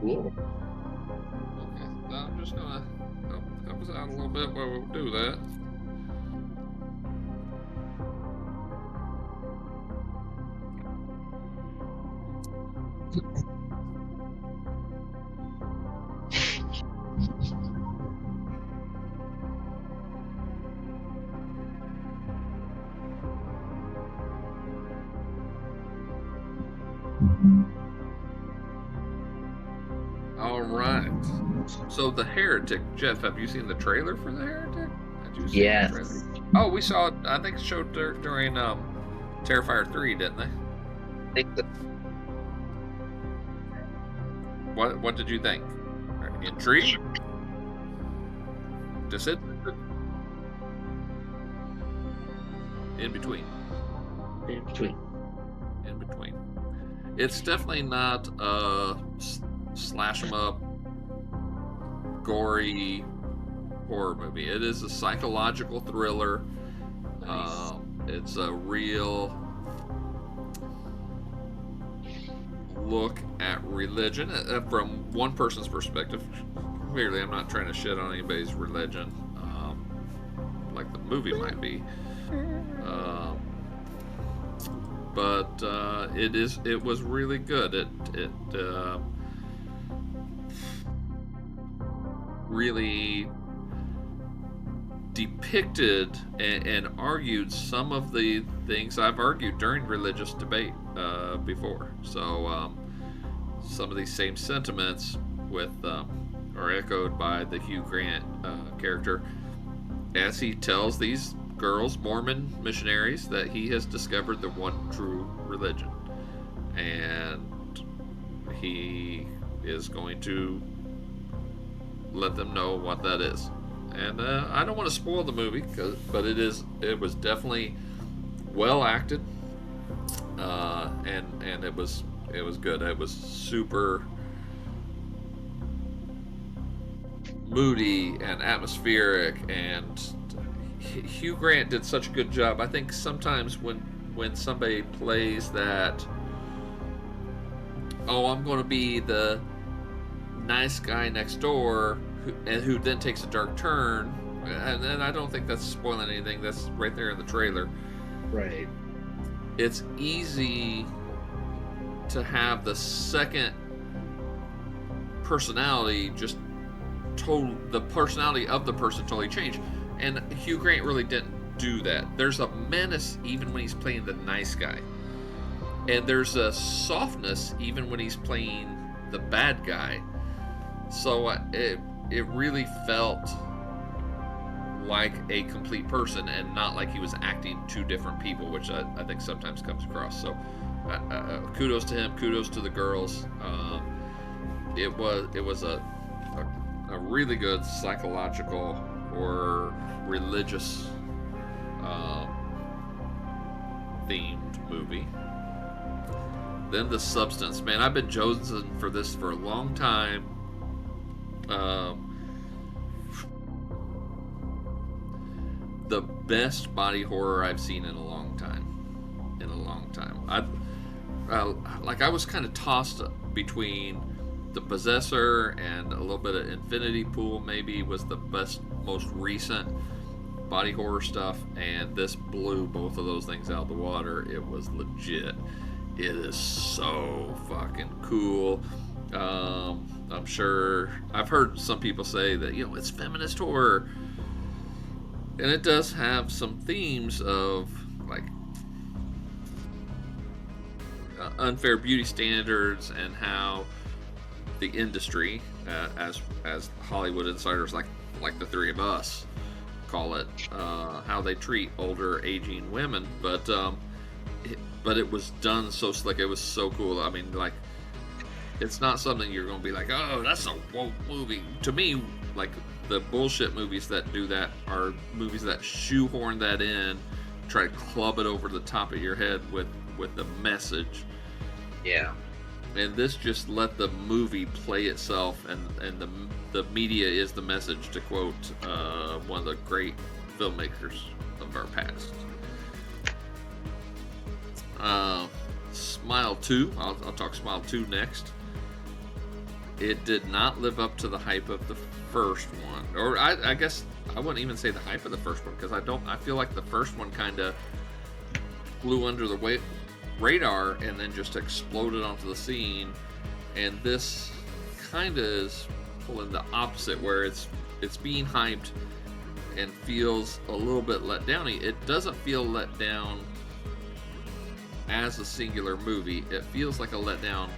Cool. Okay, so I'm just gonna help us out a little bit while we do that. All right. So the Heretic, Jeff, have you seen the trailer for the Heretic? Did you see the Yes. trailer? Oh, we saw it. I think it showed during Terrifier 3, didn't they? I think that What did you think? Intrigued? Disinterested? In between. in between. In between. It's definitely not a slash 'em up, gory horror movie. It is a psychological thriller. Nice. It's a real look at religion from one person's perspective. Clearly, I'm not trying to shit on anybody's religion, like the movie might be. But it was really good. It really depicted and argued some of the things I've argued during religious debate before. So some of these same sentiments are echoed by the Hugh Grant character as he tells these girls, Mormon missionaries, that he has discovered the one true religion, and he is going to let them know what that is. And I don't want to spoil the movie, but it was definitely well acted, and it was good. It was super moody and atmospheric, and Hugh Grant did such a good job. I think sometimes when somebody plays that, oh, I'm going to be the nice guy next door, who then takes a dark turn, and I don't think that's spoiling anything. That's right there in the trailer. Right. It's easy to have the second personality the personality of the person totally change, and Hugh Grant really didn't do that. There's a menace even when he's playing the nice guy, and there's a softness even when he's playing the bad guy. So it really felt like a complete person and not like he was acting two different people, which I think sometimes comes across. So kudos to him, kudos to the girls. It was a really good psychological or religious themed movie. Then The Substance, man, I've been chosen for this for a long time. The best body horror I've seen in a long time. I was kind of tossed between The Possessor and a little bit of Infinity Pool. Maybe was the best, most recent body horror stuff, and this blew both of those things out of the water. It was legit. It is so fucking cool. I'm sure I've heard some people say that it's feminist horror, and it does have some themes of like unfair beauty standards and how the industry, as Hollywood insiders like the three of us call it, how they treat older aging women, but it was done so slick. It was so cool. I mean, like, it's not something you're going to be like, oh, that's a woke movie. To me, like, the bullshit movies that do that are movies that shoehorn that in, try to club it over the top of your head with the message. Yeah. And this just let the movie play itself, and the media is the message, to quote one of the great filmmakers of our past. Smile 2. I'll talk Smile 2 next. It did not live up to the hype of the first one, or I guess I wouldn't even say the hype of the first one because I don't. I feel like the first one kind of flew under the radar and then just exploded onto the scene, and this kind of is pulling the opposite, where it's being hyped and feels a little bit let downy. It doesn't feel let down as a singular movie. It feels like a letdown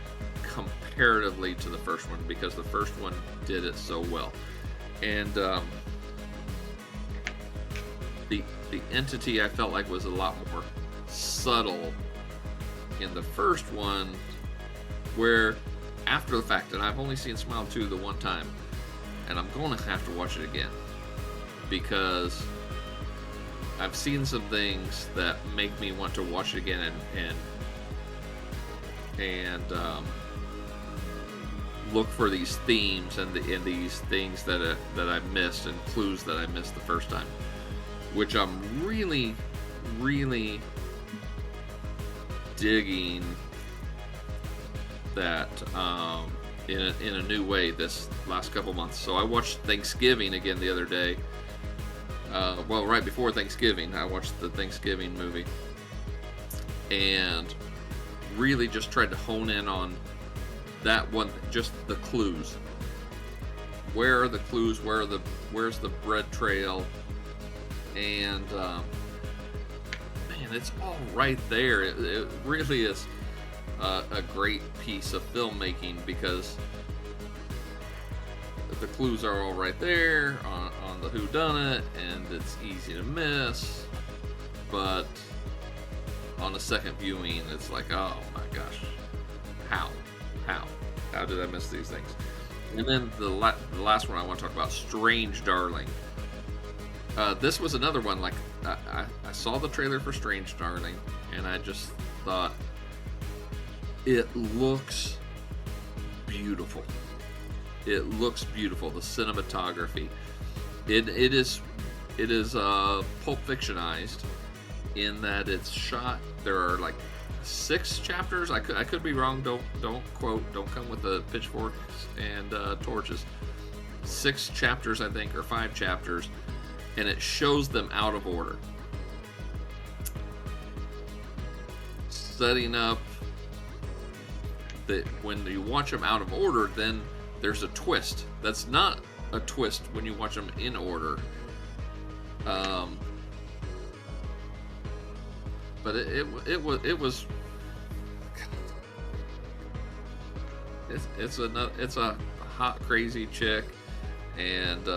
comparatively to the first one because the first one did it so well. And the entity I felt like was a lot more subtle in the first one, where after the fact, and I've only seen Smile 2 the one time, and I'm going to have to watch it again because I've seen some things that make me want to watch it again and look for these themes and these things that I missed and clues that I missed the first time, which I'm really, really digging that in a new way this last couple months. So I watched Thanksgiving again the other day. Well, right before Thanksgiving, I watched the Thanksgiving movie and really just tried to hone in on that one, just the clues. Where are the clues? Where's the bread trail? And man, it's all right there. It really is a great piece of filmmaking because the clues are all right there on the whodunit, and it's easy to miss. But on a second viewing, it's like, oh my gosh, how did I miss these things? And then the last one I want to talk about, Strange Darling. This was another one. Like I saw the trailer for Strange Darling, and I just thought it looks beautiful. It looks beautiful. The cinematography. It is Pulp Fictionized in that it's shot. There are like 6 chapters. I could be wrong. Don't quote. Don't come with the pitchforks and torches. 6 chapters, I think, or 5 chapters, and it shows them out of order, setting up that when you watch them out of order, then there's a twist. That's not a twist when you watch them in order. But it was it's a hot crazy chick, and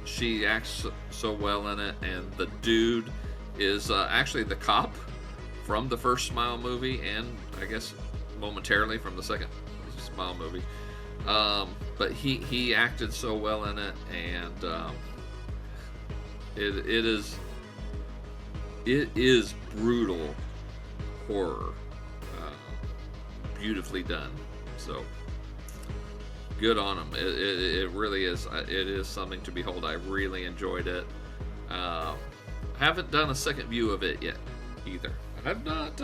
she acts so well in it, and the dude is actually the cop from the first Smile movie, and I guess momentarily from the second Smile movie. But he acted so well in it, and it is brutal horror, beautifully done. So good on him. It really is. It is something to behold. I really enjoyed it. Haven't done a second view of it yet either. I've not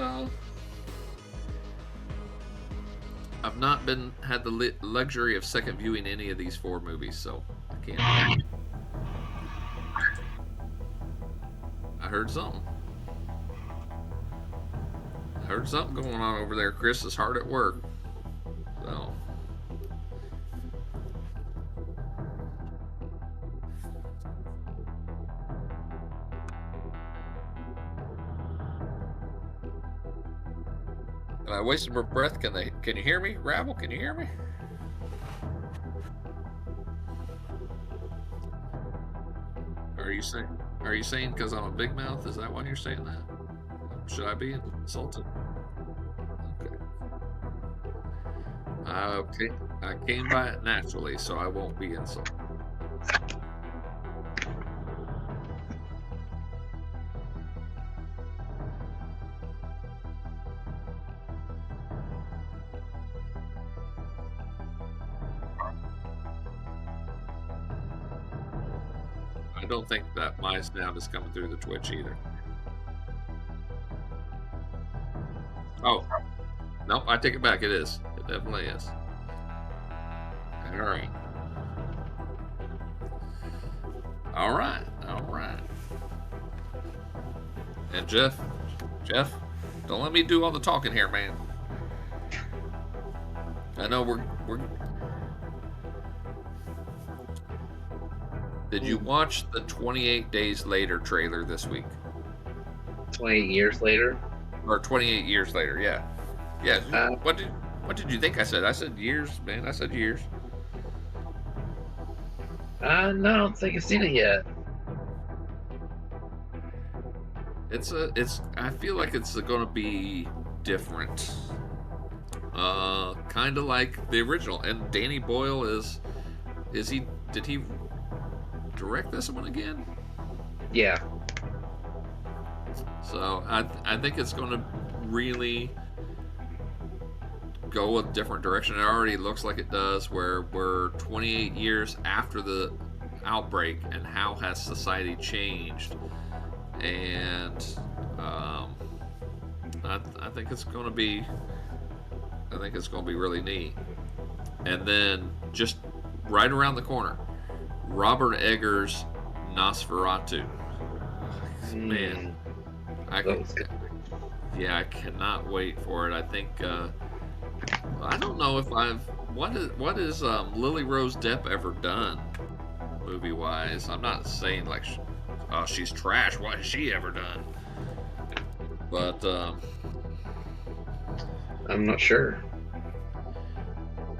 had the luxury of second viewing any of these 4 movies, so I can't. I heard something. Going on over there. Chris is hard at work. So. Am I wasting my breath? Can you hear me? Rabble, can you hear me? Are you saying because I'm a big mouth? Is that why you're saying that? Should I be insulted? Okay. I came by it naturally, so I won't be insulted. I don't think that my sound is coming through the Twitch either. Oh, nope, I take it back. It is. It definitely is. All right. All right. All right. And Jeff, don't let me do all the talking here, man. I know we're. Did you Hmm. watch the 28 Days Later trailer this week? 28 years later. Or 28 years later? Yeah. Yeah. Uh, What did you think I said? I said years, man. I said years. no, I don't think I've seen it yet. It's. I feel like it's going to be different. Kind of like the original. And Danny Boyle is he? Did he direct this one again? Yeah. So I think it's going to really go a different direction. It already looks like it does. Where we're 28 years after the outbreak, and how has society changed? And I think it's going to be. I think it's going to be really neat. And then just right around the corner, Robert Eggers' Nosferatu. Man, Hmm. I That can, was good. yeah, I cannot wait for it. I think I don't know if I've what is Lily Rose Depp ever done movie wise. I'm not saying like oh, she's trash. What has she ever done? But I'm not sure.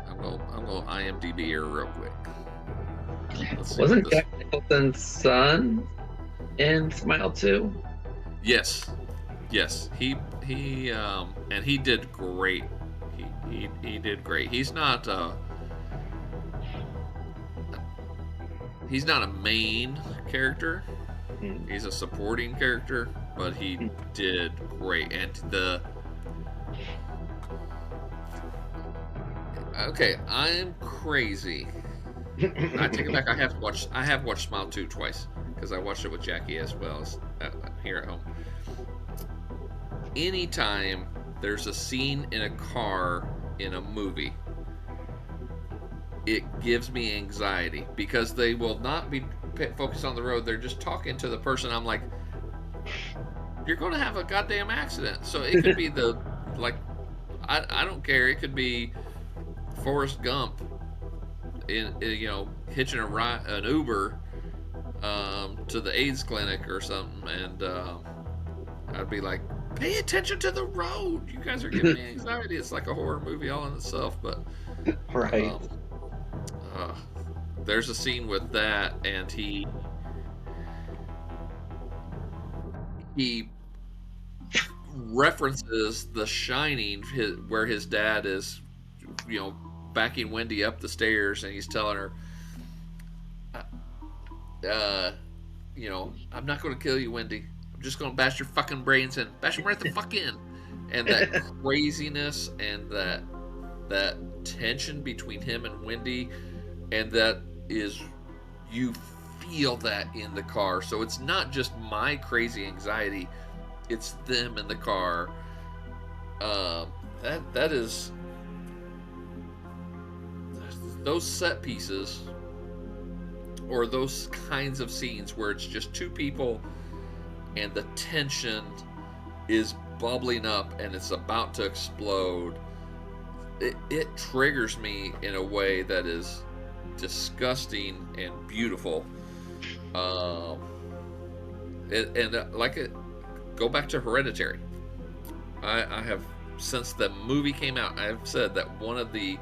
I'm going to IMDb her real quick. Let's see what Wasn't this. Jack Nicholson's son in Smile 2? Yes, yes, and he did great. He did great. He's not a main character. Hmm. He's a supporting character, but he did great. And the okay, I'm crazy. I take it back. I have watched Smile 2 twice because I watched it with Jackie as well as here at home. Anytime there's a scene in a car in a movie, it gives me anxiety because they will not be focused on the road. They're just talking to the person. I'm like, you're going to have a goddamn accident. So it could be the like, I don't care. It could be Forrest Gump hitching an Uber to the AIDS clinic or something, and I'd be like, pay attention to the road. You guys are giving me anxiety. It's like a horror movie all in itself, but Right. um, uh, there's a scene with that, and he references The Shining, where his dad is, backing Wendy up the stairs, and he's telling her, uh, I'm not going to kill you, Wendy. I'm just going to bash your fucking brains in, bash them right the fuck in, and that craziness and that tension between him and Wendy, and that is you feel that in the car. So it's not just my crazy anxiety; it's them in the car. That is those set pieces or those kinds of scenes where it's just two people and the tension is bubbling up and it's about to explode. It triggers me in a way that is disgusting and beautiful. Um, go back to Hereditary. I have since the movie came out, I have said that one of the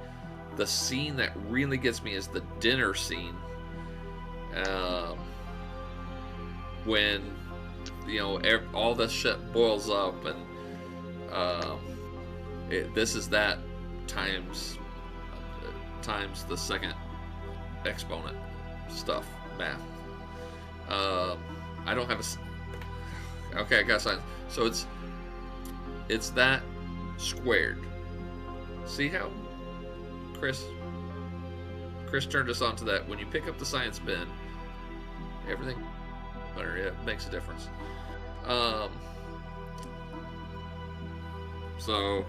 scene that really gets me is the dinner scene. Um, when all this shit boils up, and um, this is that times the second exponent stuff, math. I don't have okay, I got signs. So it's that squared. See how Chris turned us on to that. When you pick up the science bin, everything it makes a difference. So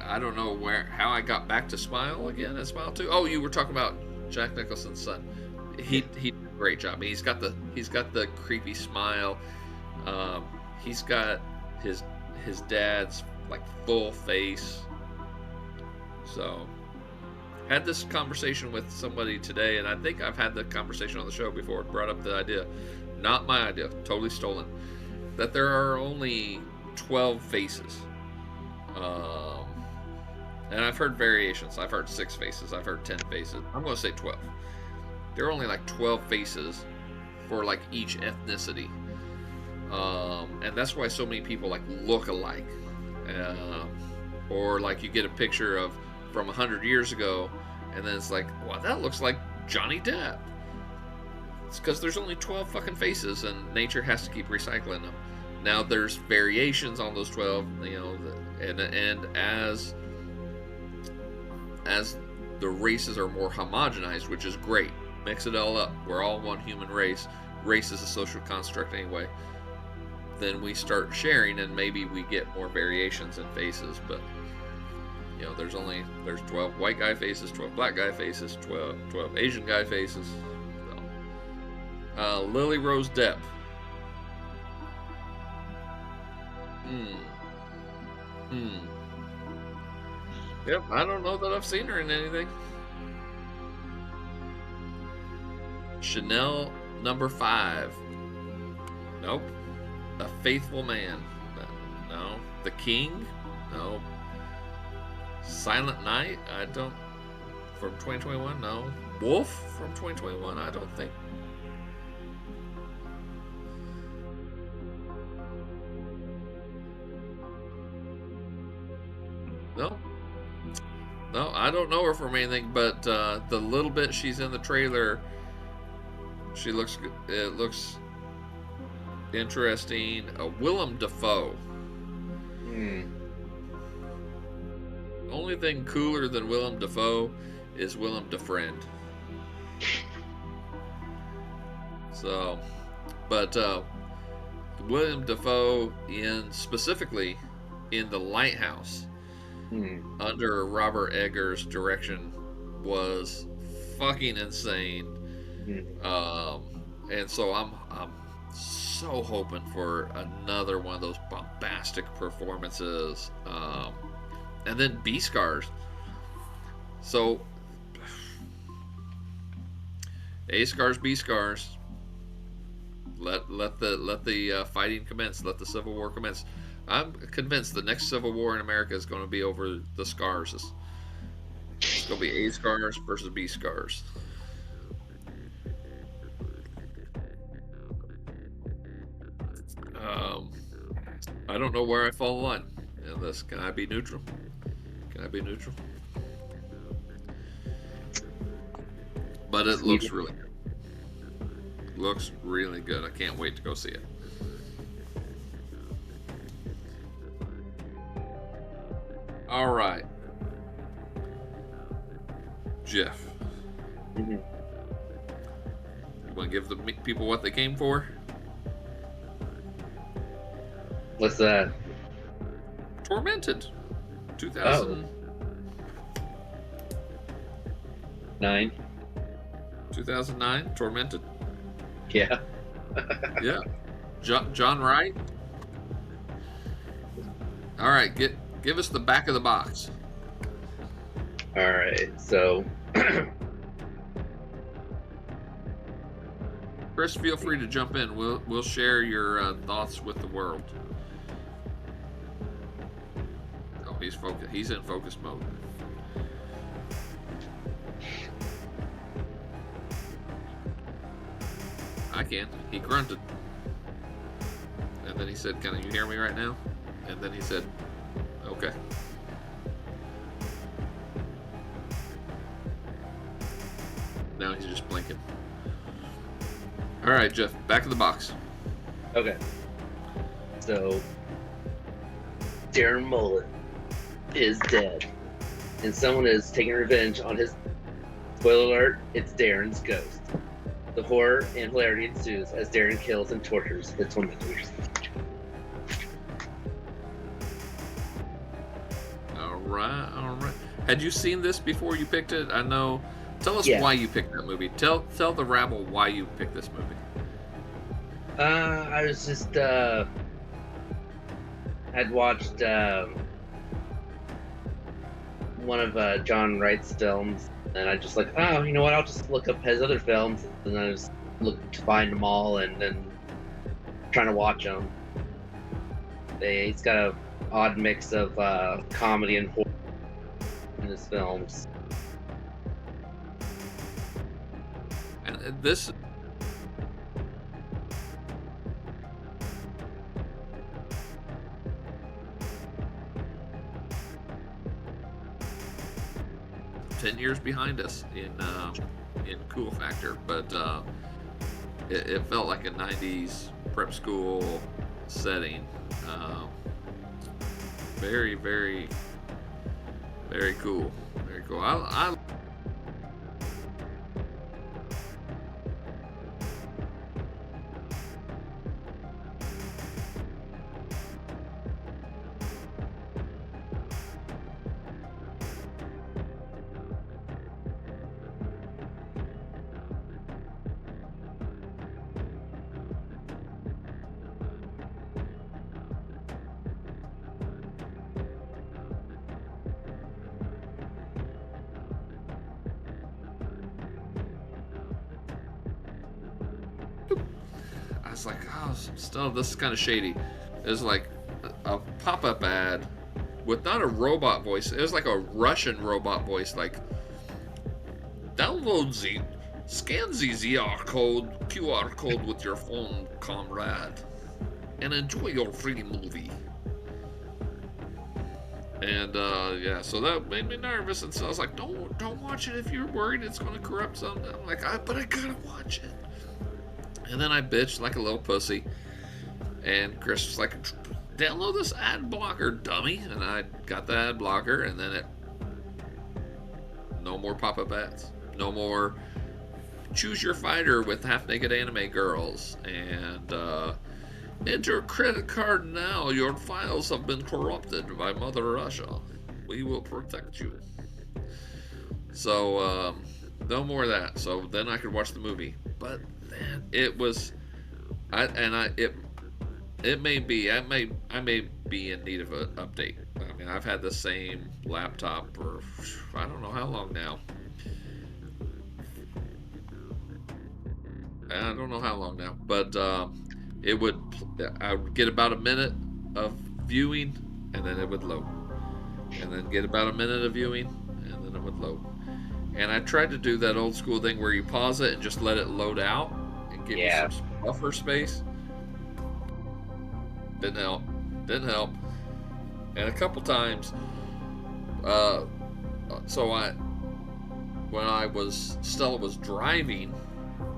I don't know how I got back to Smile again at Smile 2. Oh, you were talking about Jack Nicholson's son. He did a great job. I mean, he's got the creepy smile. He's got his dad's like full face. So, had this conversation with somebody today, and I think I've had the conversation on the show before. Brought up the idea, not my idea, totally stolen, that there are only 12 faces. And I've heard variations. I've heard 6 faces. I've heard 10 faces. I'm going to say 12. There are only like 12 faces for like each ethnicity. And that's why so many people like look alike. Or like you get a picture of from 100 years ago, and then it's like, wow, that looks like Johnny Depp. It's because there's only 12 fucking faces, and nature has to keep recycling them. Now there's variations on those 12, you know, and as the races are more homogenized, which is great. Mix it all up. We're all one human race. Race is a social construct anyway. Then we start sharing, and maybe we get more variations in faces. But you know, there's 12 white guy faces, 12 black guy faces, 12 Asian guy faces. So, Lily Rose Depp. Yep, I don't know that I've seen her in anything. Chanel number 5. Nope. A Faithful Man. No. The King? No. Silent Night? I don't. From 2021? No. Wolf from 2021? I don't think. No. No, I don't know her from anything, but the little bit she's in the trailer, she looks. It looks interesting. Willem Dafoe. Only thing cooler than Willem Dafoe is Willem Defriend. So, but Willem Dafoe specifically in The Lighthouse. Under Robert Eggers' direction was fucking insane. And so I'm so hoping for another one of those bombastic performances. And then B Scars. So A Scars, B Scars. Let the fighting commence. Let the Civil War commence. I'm convinced the next Civil War in America is going to be over the scars. It's going to be A Scars versus B Scars. I don't know where I fall in line in this. Can I be neutral? Can I be neutral? But it looks really good. Looks really good. I can't wait to go see it. All right, Jeff. You want to give the people what they came for? What's that? Tormented. 2009. 2009. Tormented. Yeah. Yeah. John Wright. All right, give us the back of the box. All right, so Chris, feel free to jump in. We'll share your thoughts with the world. Oh, he's focused. He's in focus mode. I can. He grunted, and then he said, "Can you hear me right now?" And then he said, "Okay." Now he's just blinking. All right, Jeff, back of the box. Okay. So, Darren Mullen is dead, and someone is taking revenge on his. Spoiler alert: it's Darren's ghost. The horror and hilarity ensues as Darren kills and tortures the tormentors. All right, all right. Had you seen this before you picked it? I know. Tell us Yeah. why you picked that movie. Tell the rabble why you picked this movie. I was just I'd watched one of John Wright's films, and I just like, oh, you know what? I'll just look up his other films, and I just look to find them all, and then trying to watch them. He's got a odd mix of comedy and horror in his films. And this 10 years behind us in cool factor, but it felt like a 90s prep school setting. Very, very, very cool. Very cool. I 's like, oh, still, this is kind of shady. It's like a pop-up ad with not a robot voice. It was like a Russian robot voice, like, download the, scan the QR code with your phone, comrade, and enjoy your free movie. And yeah, so that made me nervous, and so I was like, don't watch it if you're worried it's going to corrupt something. I'm like, but I gotta watch it. And then I bitched like a little pussy, and Chris was like, download this ad blocker, dummy. And I got the ad blocker, and then no more pop-up ads, no more choose your fighter with half-naked anime girls, and enter credit card now, your files have been corrupted by Mother Russia, we will protect you. So no more of that. So then I could watch the movie. But man, it was, it may be, I may be in need of an update. I mean, I've had the same laptop for I don't know how long now. I don't know how long now, but I would get about a minute of viewing, and then it would load, and then get about a minute of viewing, and then it would load. And I tried to do that old school thing where you pause it and just let it load out and give you some buffer space. Didn't help. And a couple times, when Stella was driving,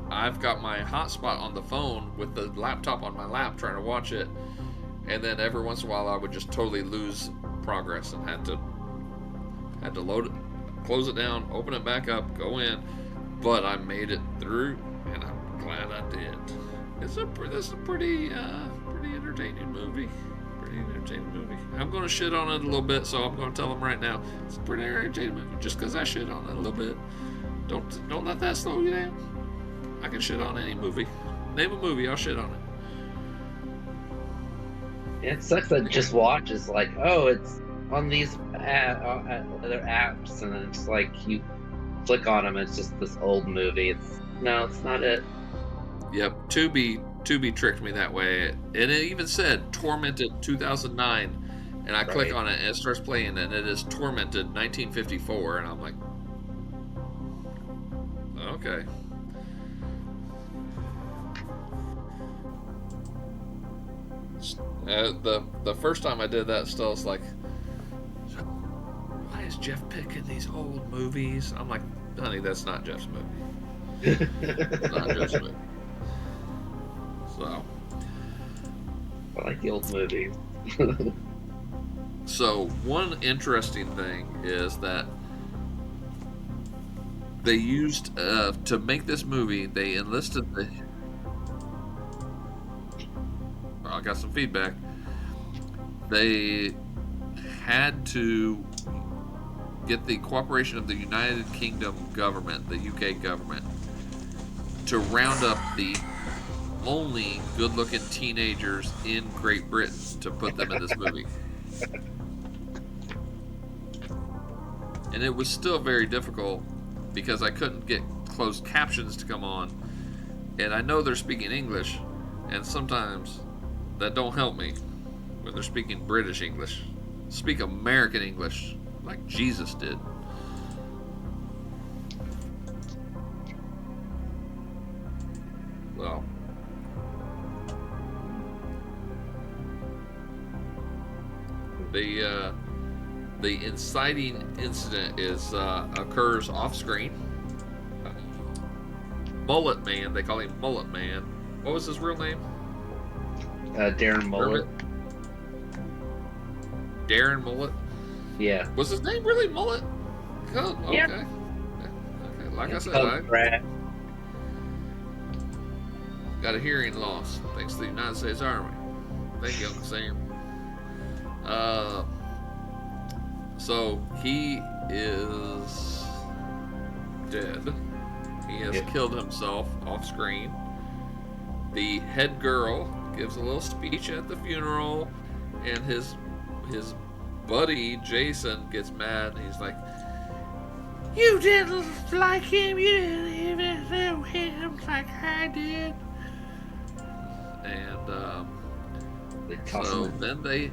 I've got my hotspot on the phone with the laptop on my lap trying to watch it, and then every once in a while I would just totally lose progress and had to load it, close it down, open it back up, go in. But I made it through, and I'm glad I did. This is a pretty entertaining movie. I'm going to shit on it a little bit, so I'm going to tell them right now. It's a pretty entertaining movie. Just because I shit on it a little bit, don't let that slow you down. I can shit on any movie. Name a movie, I'll shit on it. It sucks that Just Watch is like, oh, it's on these other apps, and then it's like you click on them, it's just this old movie. It's not it. Yep, Tubi tricked me that way, and it even said Tormented 2009, and I click on it, and it starts playing, and it is Tormented 1954, and I'm like, okay. The first time I did that, still it's like, why is Jeff picking these old movies? I'm like, honey, that's not Jeff's movie. It's not Jeff's movie. So I like the old movies. So one interesting thing is that they used to make this movie, they enlisted I got some feedback. They had to get the cooperation of the United Kingdom government, the UK government, to round up the only good-looking teenagers in Great Britain to put them in this movie. And it was still very difficult because I couldn't get closed captions to come on. And I know they're speaking English, and sometimes that don't help me when they're speaking British English. Speak American English like Jesus did. Well, the inciting incident occurs off screen. Mullet Man, they call him Mullet Man. What was his real name? Darren Mullet. Darren Mullet? Yeah. Was his name really Mullet? Oh, okay. Yeah. Okay. Like I said, Brad. Got a hearing loss thanks to the United States Army. Thank you, Uncle Sam. So he is dead. He has killed himself off screen. The head girl gives a little speech at the funeral, and his buddy Jason gets mad, and he's like, "You didn't like him. You didn't even know him like I did." And so then they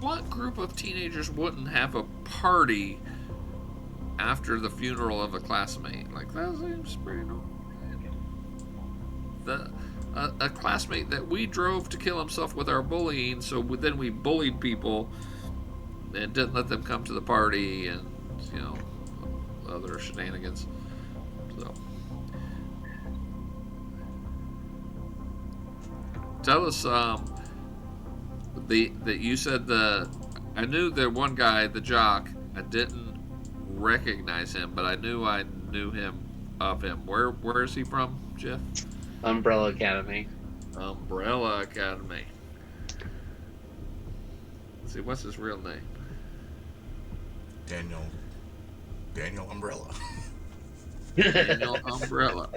what group of teenagers wouldn't have a party after the funeral of a classmate? Like, that seems pretty normal. A classmate that we drove to kill himself with our bullying, so then we bullied people and didn't let them come to the party, and other shenanigans. So tell us, that you said I knew the one guy, the jock. I didn't recognize him, but I knew him of him. Where is he from, Jeff? Umbrella Academy. Umbrella Academy. Let's see, what's his real name? Daniel Umbrella. Daniel Umbrella.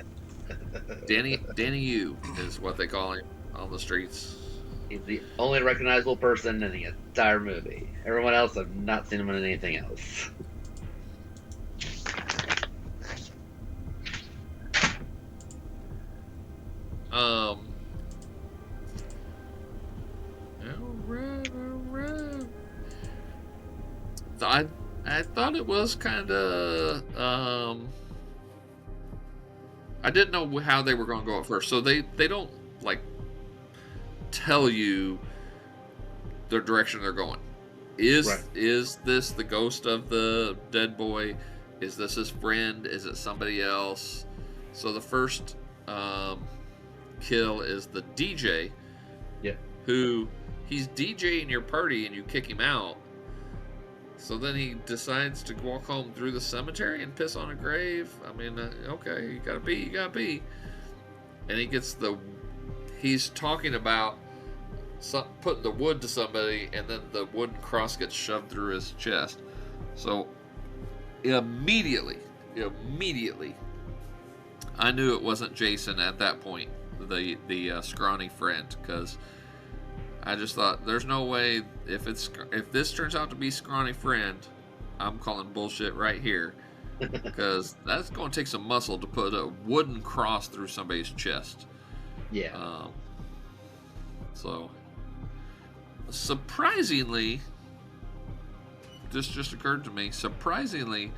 Danny U is what they call him on the streets. He's the only recognizable person in the entire movie. Everyone else, I've not seen him in anything else. All right. I thought it was kind of I didn't know how they were going to go at first. So they don't like tell you the direction they're going. Is this the ghost of the dead boy? Is this his friend? Is it somebody else? So the first kill is the DJ. Yeah. Who he's DJing your party and you kick him out. So then he decides to walk home through the cemetery and piss on a grave. I mean, okay, you gotta be. And he's talking about putting the wood to somebody, and then the wooden cross gets shoved through his chest. So immediately, I knew it wasn't Jason at that point, the scrawny friend, because I just thought, there's no way, if this turns out to be scrawny friend, I'm calling bullshit right here, because that's going to take some muscle to put a wooden cross through somebody's chest. Yeah. So surprisingly, this just occurred to me. Surprisingly,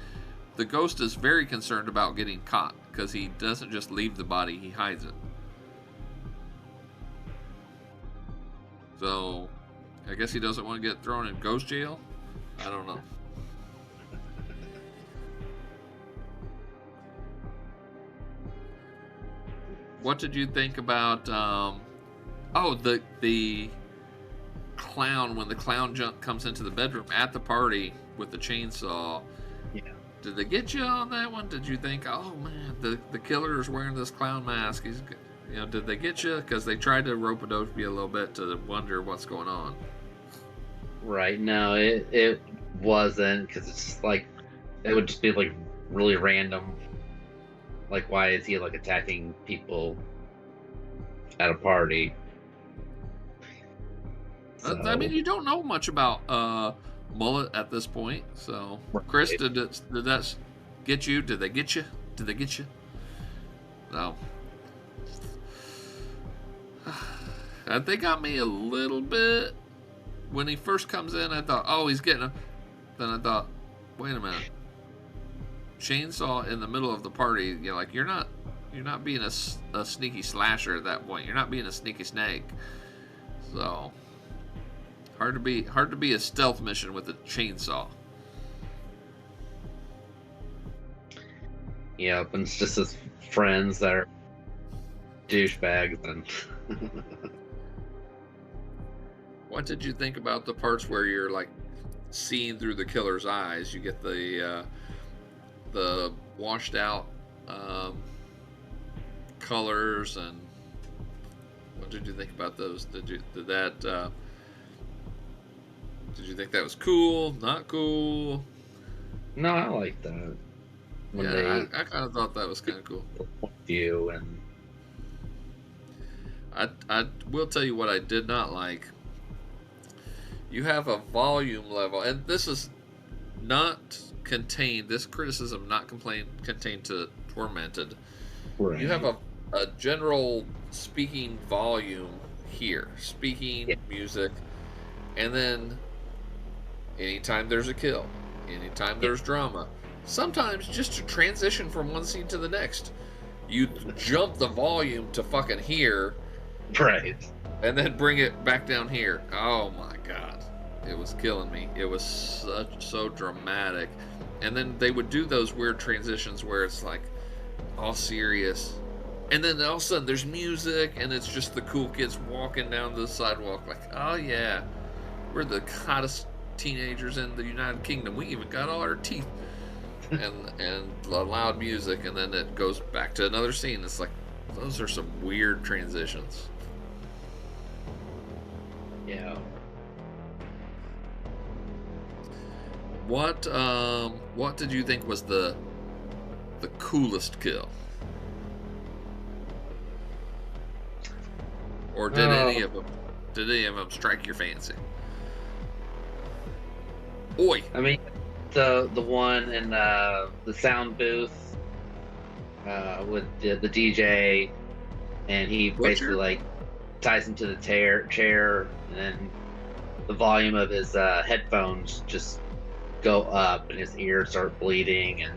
the ghost is very concerned about getting caught, because he doesn't just leave the body; he hides it. So, I guess he doesn't want to get thrown in ghost jail? I don't know. What did you think about, the clown, when the clown comes into the bedroom at the party with the chainsaw? Yeah. Did they get you on that one? Did you think, oh man, the killer is wearing this clown mask? Did they get you? Because they tried to rope-a-dope you a little bit to wonder what's going on. Right. No, it wasn't, because it's just like it would just be like really random. Like, why is he like attacking people at a party? I mean, So, you don't know much about Mullet at this point. So, Chris, right. did that get you? Did they get you? Did they get you? No. They got me a little bit. When he first comes in, I thought, oh, he's getting him. Then I thought, wait a minute. Chainsaw in the middle of the party, you're not being a sneaky slasher at that point. You're not being a sneaky snake. So hard to be a stealth mission with a chainsaw. Yeah, and it's just his friends that are douchebags and. What did you think about the parts where you're like seeing through the killer's eyes? You get the washed out colors, and what did you think about those? Did you think that was cool? Not cool? No, I like that. When Yeah, I kind of thought that was kind of cool. point of view and I will tell you what I did not like. You have a volume level, and this is not contained. This criticism not contained to Tormented. right. You have a general speaking volume here, speaking music, and then anytime there's a kill, anytime there's drama, sometimes just to transition from one scene to the next, you jump the volume to fucking here, Right. and then bring it back down here. Oh my god, it was killing me. It was so dramatic, and then they would do those weird transitions where it's like all serious, and then all of a sudden there's music, and it's just the cool kids walking down the sidewalk like, oh yeah, we're the hottest teenagers in the United Kingdom. We even got all our teeth. and loud music, and then it goes back to another scene. It's like, those are some weird transitions. Yeah. What did you think was the coolest kill? Or did any of them strike your fancy? Oi! I mean, the one in the sound booth with the DJ, and he basically like ties him to the chair, and then the volume of his headphones just go up, and his ears start bleeding, and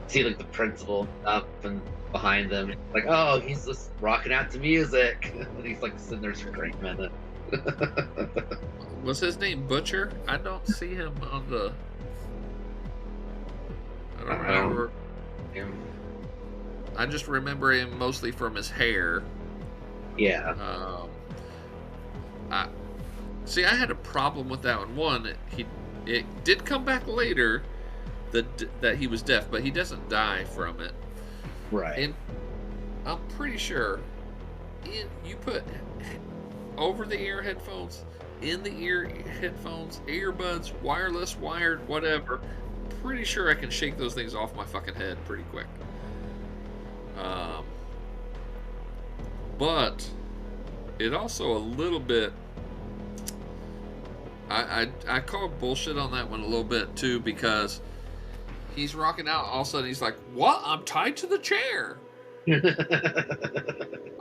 see like the principal up and behind them, and like, oh, he's just rocking out to music. And he's like sitting there screaming. Was his name Butcher? I don't see him on the. I don't remember. I just remember him mostly from his hair. Yeah. I had a problem with that one. One, it did come back later that he was deaf, but he doesn't die from it. Right. And I'm pretty sure you put over the ear headphones, in the ear headphones, earbuds, wireless, wired, whatever. Pretty sure I can shake those things off my fucking head pretty quick. But it also a little bit. I call bullshit on that one a little bit too, because he's rocking out, all of a sudden he's like, "What? I'm tied to the chair."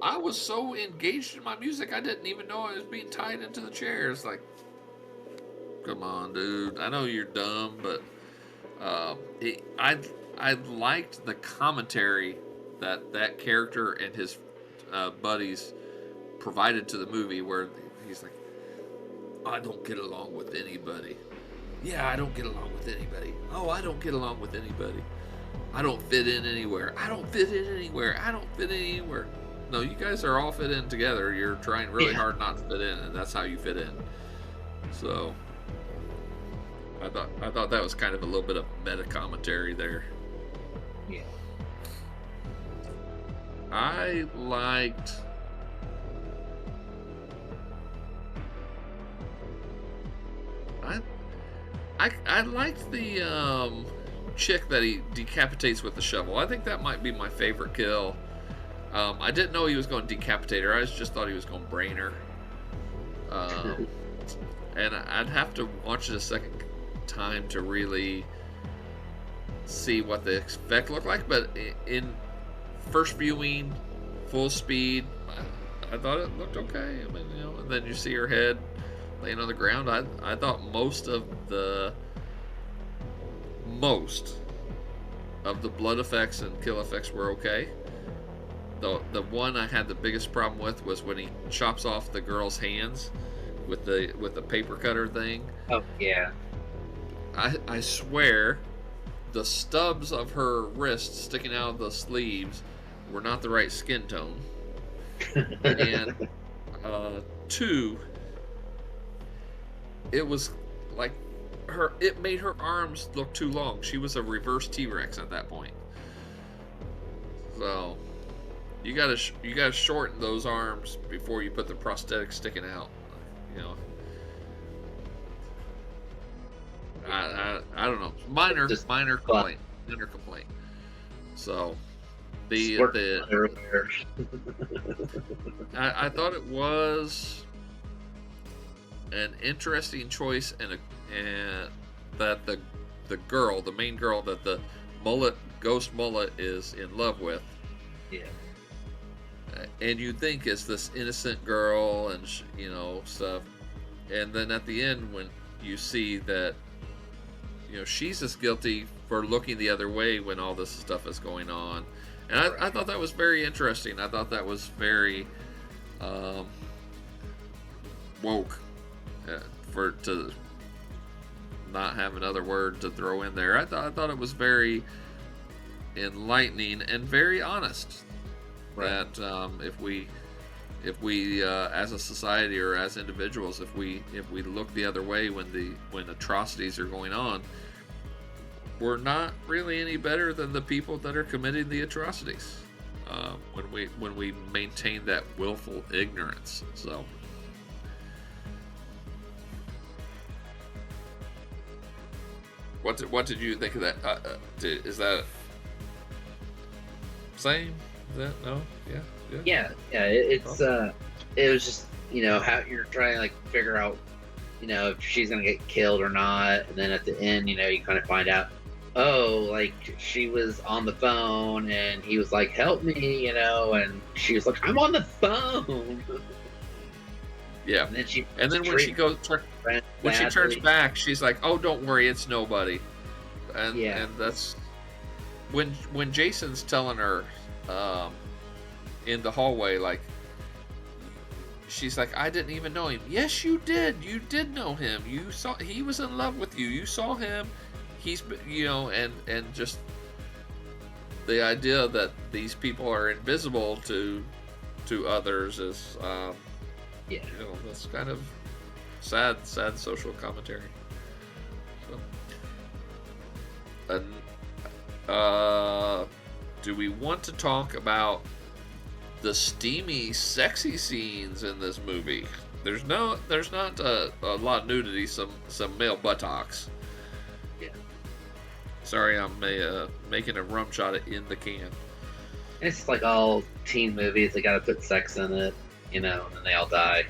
I was so engaged in my music, I didn't even know I was being tied into the chair. It's like, come on, dude. I know you're dumb, but I liked the commentary that character and his buddies provided to the movie, where he's like, I don't get along with anybody. Yeah, I don't get along with anybody. Oh, I don't get along with anybody. I don't fit in anywhere. I don't fit in anywhere. I don't fit in anywhere. No, you guys are all fit in together. You're trying really hard not to fit in, and that's how you fit in. So I thought that was kind of a little bit of meta commentary there. Yeah. I liked. I liked the chick that he decapitates with the shovel. I think that might be my favorite kill. I didn't know he was going to decapitate her. I just thought he was going to brain her. And I'd have to watch it a second time to really see what the effect looked like. But in first viewing, full speed, I thought it looked okay. I mean, you know, and then you see her head laying on the ground. I thought most of the blood effects and kill effects were okay. The one I had the biggest problem with was when he chops off the girl's hands with the paper cutter thing. Oh yeah. I swear the stubs of her wrists sticking out of the sleeves were not the right skin tone. And two, it was like it made her arms look too long. She was a reverse T-Rex at that point. So you gotta shorten those arms before you put the prosthetic sticking out. You know, I don't know. Minor complaint. So I thought it was an interesting choice, and that the main girl that the ghost mullet is in love with. Yeah. And you think it's this innocent girl and you know stuff, and then at the end when you see that, you know, she's as guilty for looking the other way when all this stuff is going on. And I thought that was very interesting. I thought that was very woke, to not have another word to throw in there. I thought it was very enlightening and very honest. Right. That if we as a society or as individuals, if we look the other way when atrocities are going on, we're not really any better than the people that are committing the atrocities. When we maintain that willful ignorance. So. What did you think of that? Is that same? Is that no? Yeah. It's it was just, you know, how you're trying to like figure out, you know, if she's gonna get killed or not, and then at the end, you know, you kind of find out, oh, like she was on the phone and he was like, help me, you know, and she was like, I'm on the phone. Yeah. And then when she turns back, she's like, oh, don't worry, it's nobody. And that's when Jason's telling her in the hallway, like, she's like, I didn't even know him. Yes, you did. You did know him. You saw he was in love with you. You saw him. He's, you know, and just the idea that these people are invisible to others is, you know, that's kind of sad social commentary. So, and do we want to talk about the steamy, sexy scenes in this movie? There's not a lot of nudity, some male buttocks. Yeah. Sorry, I'm making a rum shot in the can. It's like all teen movies; they got to put sex in it, you know, and then they all die.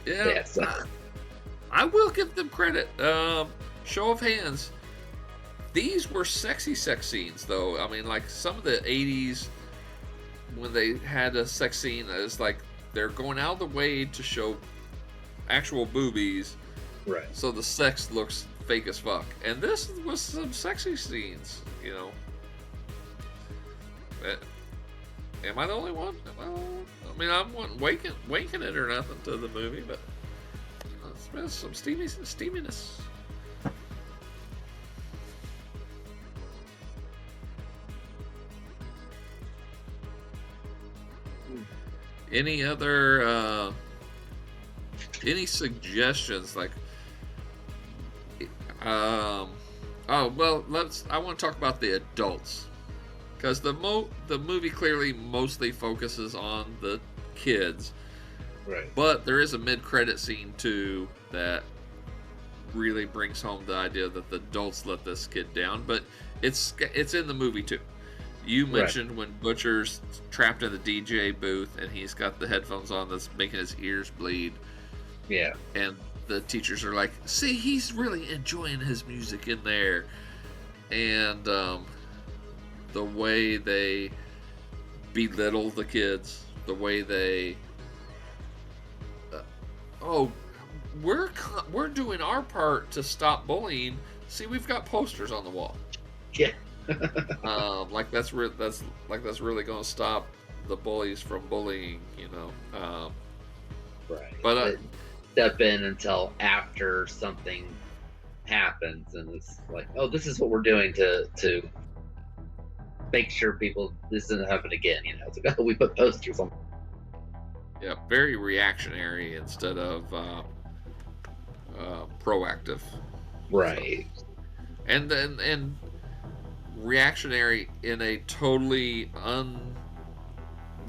Yeah. So. I will give them credit. Show of hands. These were sexy sex scenes, though. I mean, like some of the 80s, when they had a sex scene, it's like they're going out of the way to show actual boobies. Right. So the sex looks fake as fuck. And this was some sexy scenes, you know. Am I the only one? I mean, I wasn't wanking it or nothing to the movie, but it's some steaminess. Any other any suggestions? Like, I want to talk about the adults, because the movie clearly mostly focuses on the kids, right? But there is a mid-credit scene too that really brings home the idea that the adults let this kid down, but it's in the movie too. You mentioned when Butcher's trapped in the DJ booth and he's got the headphones on that's making his ears bleed. Yeah. And the teachers are like, see, he's really enjoying his music in there. And the way they belittle the kids, the way they we're doing our part to stop bullying. See, we've got posters on the wall. Yeah. Like that's really going to stop the bullies from bullying, you know. Right. But step in until after something happens, and it's like, oh, this is what we're doing to make sure this doesn't happen again. You know, it's like, oh, we put posters on. Yeah, very reactionary instead of proactive. Right. So, and reactionary in a totally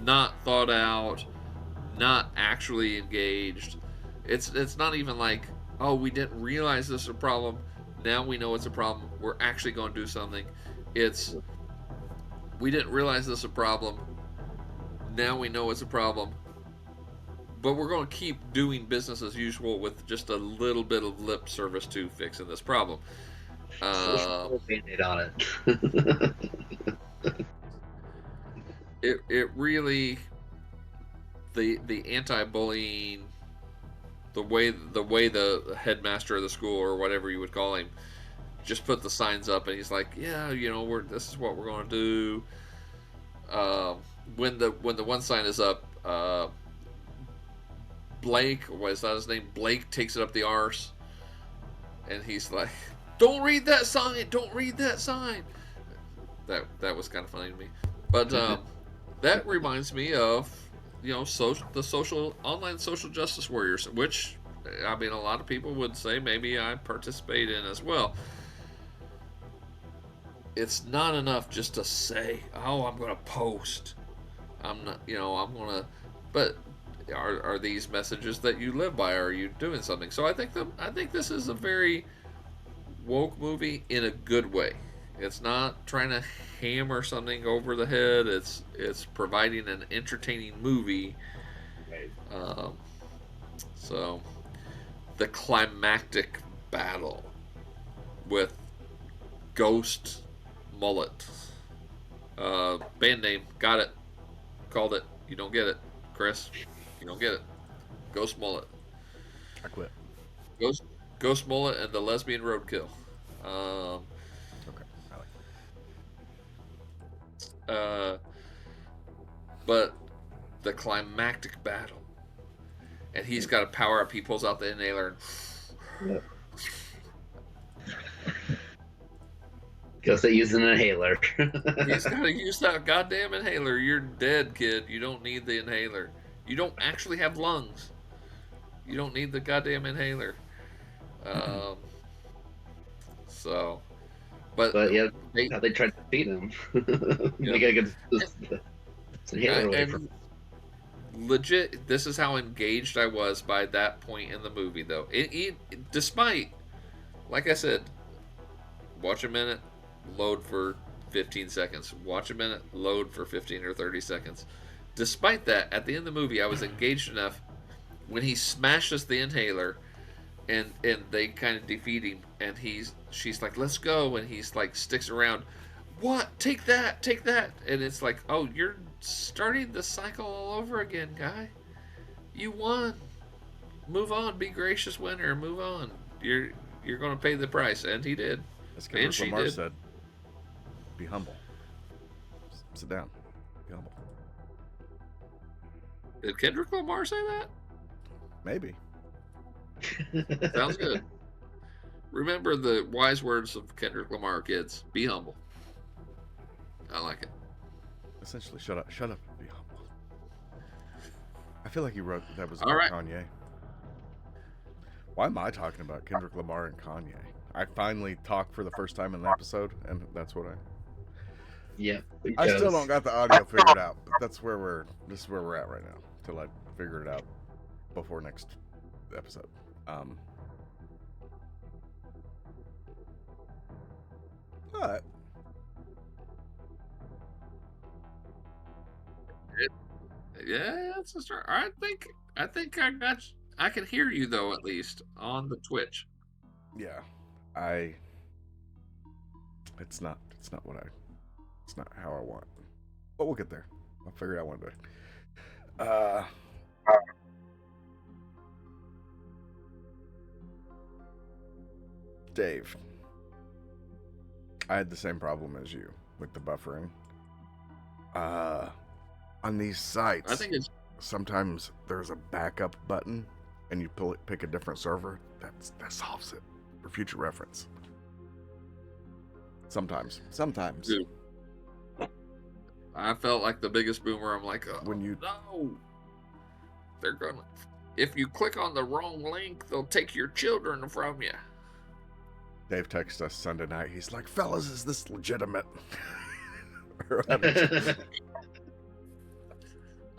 not thought out, not actually engaged. It's not even like, oh, we didn't realize this is a problem. Now we know it's a problem. We're actually going to do something. It's, we didn't realize this is a problem. Now we know it's a problem. But we're going to keep doing business as usual with just a little bit of lip service to fixing this problem. Band-Aid on it. It really, the anti-bullying, the way the headmaster of the school or whatever you would call him just put the signs up, and he's like, yeah, you know, this is what we're going to do. When the one sign is up, Blake, what is that his name? Blake takes it up the arse, and he's like, don't read that sign, don't read that sign. That was kind of funny to me. But that reminds me of, you know, the online social justice warriors, which, I mean, a lot of people would say maybe I participate in as well. It's not enough just to say, oh, I'm going to post. I'm not, you know, I'm going to, but are these messages that you live by? Are you doing something? So I think this is a very woke movie in a good way. It's not trying to hammer something over the head. It's providing an entertaining movie. Right. So the climactic battle with Ghost Mullet. Band name, got it. Called it. You don't get it, Chris. You don't get it. Ghost Mullet. I quit. Ghost Mullet and the Lesbian Roadkill. Okay, I like it. But the climactic battle, and he's got to power up. He pulls out the inhaler. Yep. Goes to use an inhaler. He's got to use that goddamn inhaler. You're dead, kid. You don't need the inhaler. You don't actually have lungs. You don't need the goddamn inhaler. But yeah, they tried to feed him. They gotta get this inhaler away from him. Legit, this is how engaged I was by that point in the movie, though. Despite, like I said, watch a minute, load for 15 seconds. Watch a minute, load for 15 or 30 seconds. Despite that, at the end of the movie, I was engaged enough when he smashes the inhaler and they kind of defeat him, and she's like, let's go, and he's like, sticks around. What? Take that! And it's like, oh, you're starting the cycle all over again, guy. You won. Move on. Be gracious winner. Move on. You're going to pay the price, and he did. As Kendrick Lamar said, be humble. Sit down. Be humble. Did Kendrick Lamar say that? Maybe. Sounds good. Remember the wise words of Kendrick Lamar, kids. Be humble. I like it. Essentially, shut up and be humble. I feel like he wrote that was All about right. Kanye. Why am I talking about Kendrick Lamar and Kanye? I finally talked for the first time in an episode, and that's what Yeah. I still don't got the audio figured out, but this is where we're at right now, till I figure it out before next episode. But Yeah, that's a start. I think I got. I can hear you though, at least on the Twitch. yeah, it's not it's not how I want. But we'll get there. I'll figure it out one day. Dave, I had the same problem as you with the buffering. On these sites, I think it's sometimes there's a backup button, and you pick a different server. That solves it for future reference. Sometimes. Dude, I felt like the biggest boomer. I'm like, oh, When you no, they're gonna. If you click on the wrong link, they'll take your children from you. Dave texted us Sunday night. He's like, "Fellas, is this legitimate?"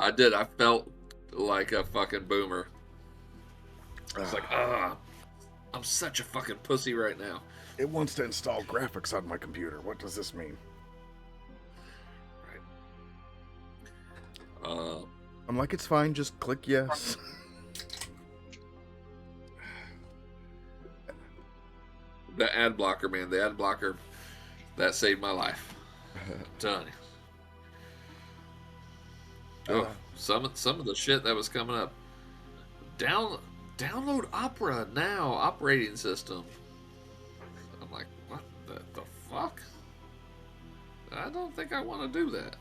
I did. I felt like a fucking boomer. I was like, I'm such a fucking pussy right now. It wants to install graphics on my computer. What does this mean? Right. I'm like, it's fine. Just click yes. The ad blocker, man. The ad blocker, that saved my life. I'm telling you. Oh, some of the shit that was coming up. Download Opera now, operating system. I'm like, what the fuck? I don't think I want to do that.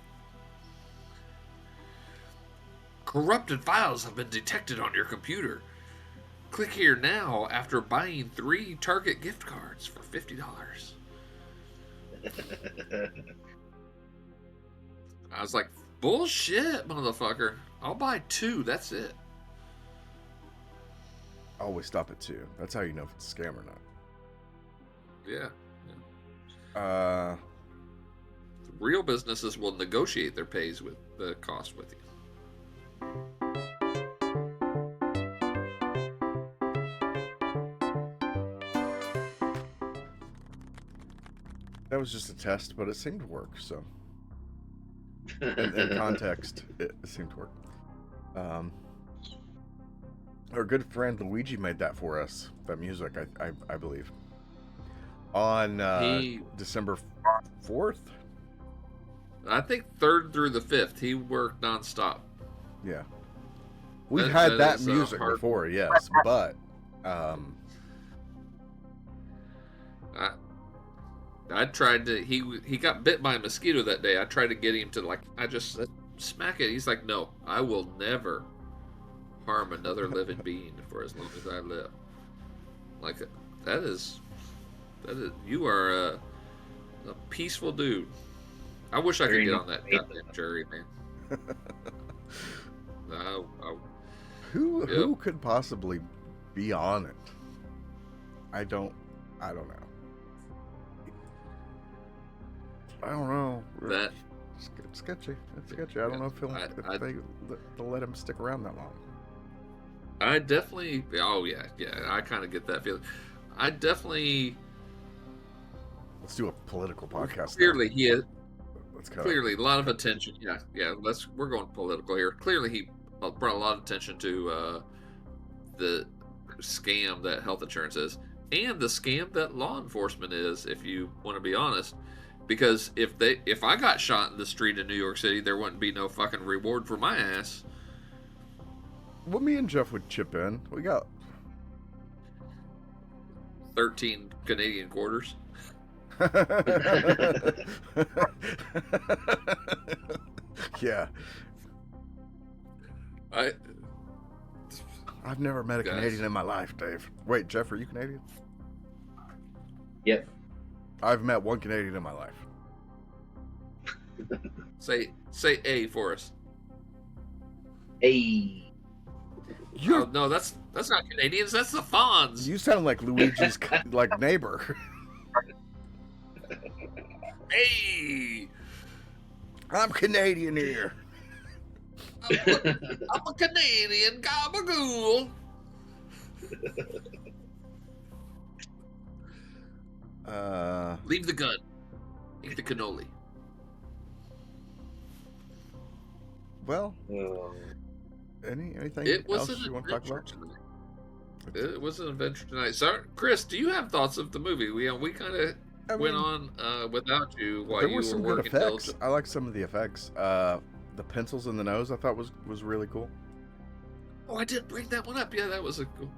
Corrupted files have been detected on your computer. Click here now after buying 3 Target gift cards for $50. I was like, bullshit, motherfucker. I'll buy 2, that's it. Always stop at 2. That's how you know if it's a scam or not. Yeah. Real businesses will negotiate their pays with the cost with you. That was just a test, but it seemed to work. So, in context, it seemed to work. Our good friend Luigi made that for us. That music, I believe, on December 4th. I think 3rd through the 5th, he worked nonstop. Yeah, we've had that is, music hard. before, yes, but I tried to. He got bit by a mosquito that day. I tried to get him to I just said, smack it. He's like, no, I will never harm another living being for as long as I live. Like that is you are a peaceful dude. I wish I could get on that goddamn jury, man. Who could possibly be on it? I don't know. I don't know. That it's sketchy. It's sketchy. I don't know if they'll let him stick around that long. I definitely. Oh yeah. I kind of get that feeling. I definitely. Let's do a political podcast. Clearly, now. he is. Clearly, a lot of attention. Yeah. We're going political here. Clearly, he brought a lot of attention to the scam that health insurance is, and the scam that law enforcement is. If you want to be honest. Because if I got shot in the street in New York City, there wouldn't be no fucking reward for my ass. Well, me and Jeff would chip in. We got 13 Canadian quarters. Yeah. I've never met a Canadian in my life, Dave. Wait, Jeff, are you Canadian? Yep. I've met one Canadian in my life. Say A for us. Hey. Oh, no, that's not Canadians. That's the Fonz. You sound like Luigi's neighbor. Hey, I'm Canadian here. I'm a Canadian gabagool. Leave the gun. Eat the cannoli. Well, anything It was else an you want to talk adventure about? tonight. It was an adventure tonight. So, Chris, do you have thoughts of the movie? We kind of went on without you while there you were were some good working effects. diligently. I like some of the effects. The pencils in the nose I thought was really cool. Oh, I did bring that one up. Yeah, that was a cool.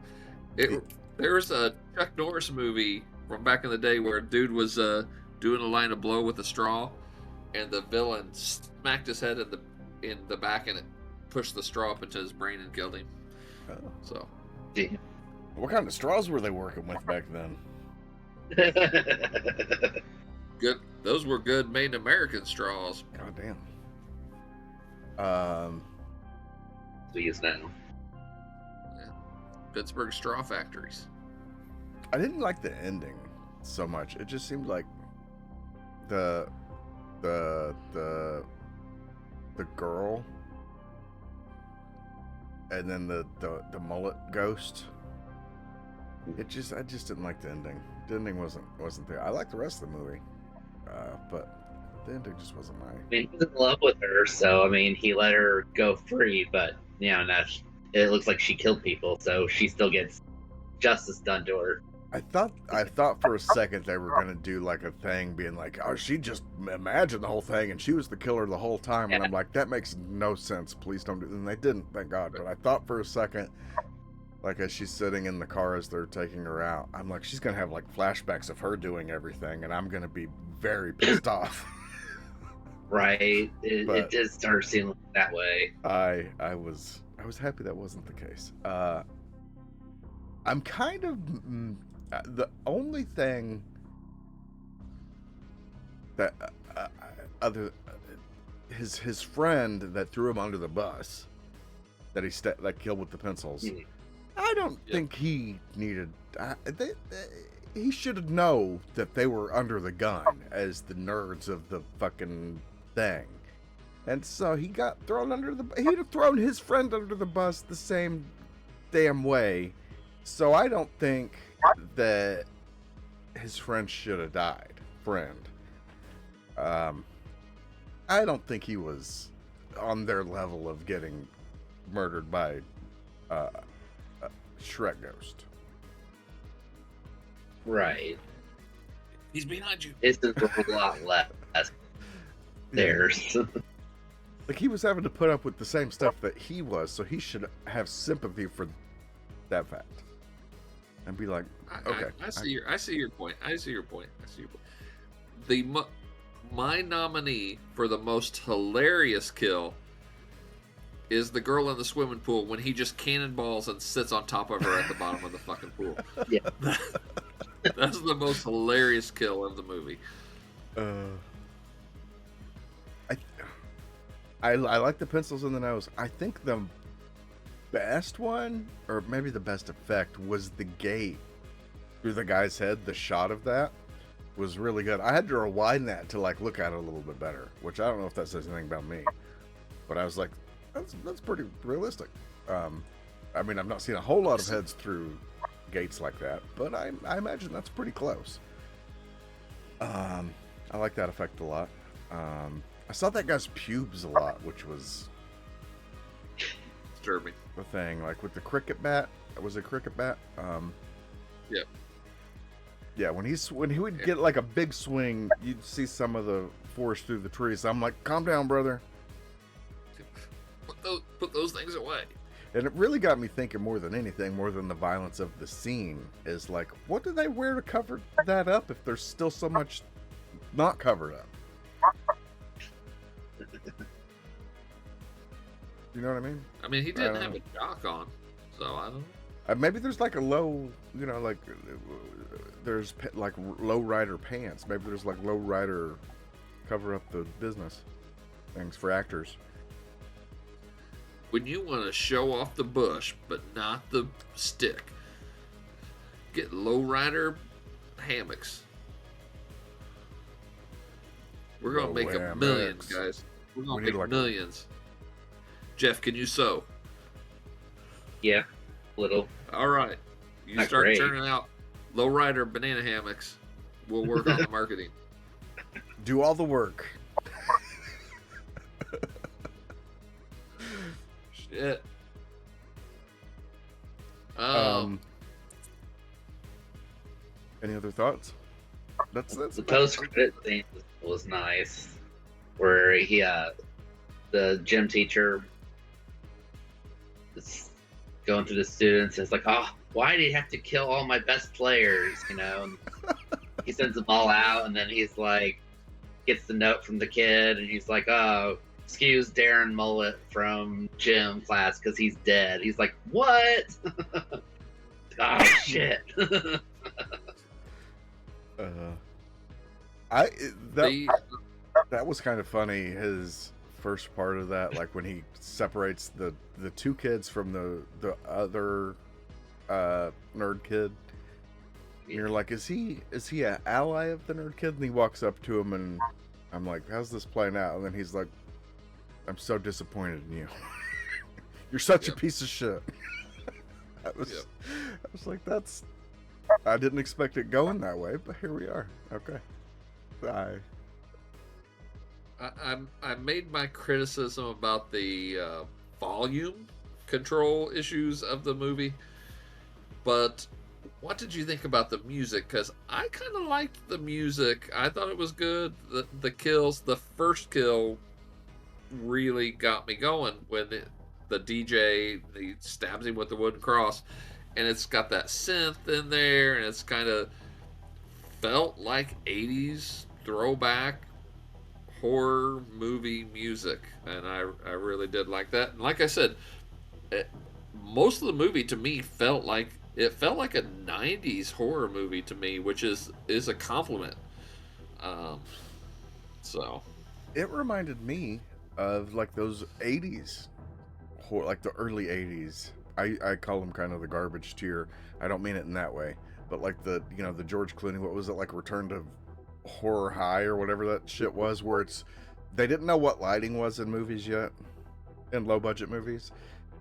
There's a Chuck Norris movie from back in the day where a dude was doing a line of blow with a straw, and the villain smacked his head in the back, and it pushed the straw up into his brain and killed him. Oh. So, what kind of straws were they working with back then? good. Those were good made in American straws. God damn. We use now. Yeah. Pittsburgh straw factories. I didn't like the ending so much. It just seemed like the girl and then the mullet ghost. I just didn't like the ending. The ending wasn't there. I liked the rest of the movie, but the ending just wasn't mine. I mean, he was in love with her, so I mean, he let her go free, but now it looks like she killed people, so she still gets justice done to her. I thought for a second they were gonna do like a thing, being like, "Oh, she just imagined the whole thing, and she was the killer the whole time." And I'm like, that makes no sense. Please don't do. And they didn't, thank God. But I thought for a second, like as she's sitting in the car as they're taking her out, I'm like, she's gonna have like flashbacks of her doing everything, and I'm gonna be very pissed off. Right. It did start seeming that way. I was happy that wasn't the case. I'm kind of the only thing that his friend that threw him under the bus that that killed with the pencils. Mm-hmm. I don't think he needed. He should know that they were under the gun as the nerds of the fucking thing, and so he got thrown under the. He'd have thrown his friend under the bus the same damn way. So I don't think that his friend should have died. I don't think he was on their level of getting murdered by Shrek Ghost. Right. He's behind you. It's just a lot less theirs. Like he was having to put up with the same stuff that he was, so he should have sympathy for that fact. And be like, okay. I see your point. My nominee for the most hilarious kill is the girl in the swimming pool when he just cannonballs and sits on top of her at the bottom of the fucking pool. Yeah. That's the most hilarious kill of the movie. I like the pencils in the nose. I think the best one, or maybe the best effect, was the gate through the guy's head. The shot of that was really good. I had to rewind that to like look at it a little bit better, which I don't know if that says anything about me, but I was like, that's pretty realistic. I mean, I've not seen a whole lot of heads through gates like that, but I imagine that's pretty close. I like that effect a lot. I saw that guy's pubes a lot, which was disturbing. The thing, like with the cricket bat. Was it cricket bat? Yeah. Yeah, when he would get like a big swing, you'd see some of the forest through the trees. I'm like, calm down, brother. Put those things away. And it really got me thinking more than anything, more than the violence of the scene, is like, what do they wear to cover that up if there's still so much not covered up? You know what I mean? I mean, he didn't have a jock on, so I don't know. Maybe there's like a low, like there's like low rider pants. Maybe there's like low rider cover up the business things for actors. When you want to show off the bush, but not the stick, get low rider hammocks. We're going to make a million, guys. We're going to make millions. Jeff, can you sew? Yeah, little. All right. You start turning out low rider banana hammocks. We'll work on the marketing. Do all the work. Shit. Any other thoughts? That's The post credit scene was nice, where the gym teacher is going through the students. And it's like, oh, why did he have to kill all my best players? You know, and he sends them all out, and then he's like, gets the note from the kid, and he's like, oh, excuse Darren Mullet from gym class because he's dead. He's like, what? Oh shit. That was kind of funny. His first part of that, like when he separates the two kids from the other nerd kid. And you're like, is he an ally of the nerd kid? And he walks up to him, and I'm like, how's this playing out? And then he's like, I'm so disappointed in you. You're such a piece of shit. I was like, I didn't expect it going that way, but here we are. Okay. I made my criticism about the volume control issues of the movie, but what did you think about the music? Because I kind of liked the music. I thought it was good. The kills, the first kill really got me going when the DJ, he stabs him with the wooden cross, and it's got that synth in there, and it's kind of felt like 80s throwback horror movie music, and I really did like that. And like I said, most of the movie to me felt like a 90s horror movie to me, which is a compliment. So it reminded me of like those 80s horror, like the early 80s. I call them kind of the garbage tier. I don't mean it in that way, but like the George Clooney, what was it, like Return to Horror High or whatever that shit was, where they didn't know what lighting was in movies yet, in low budget movies,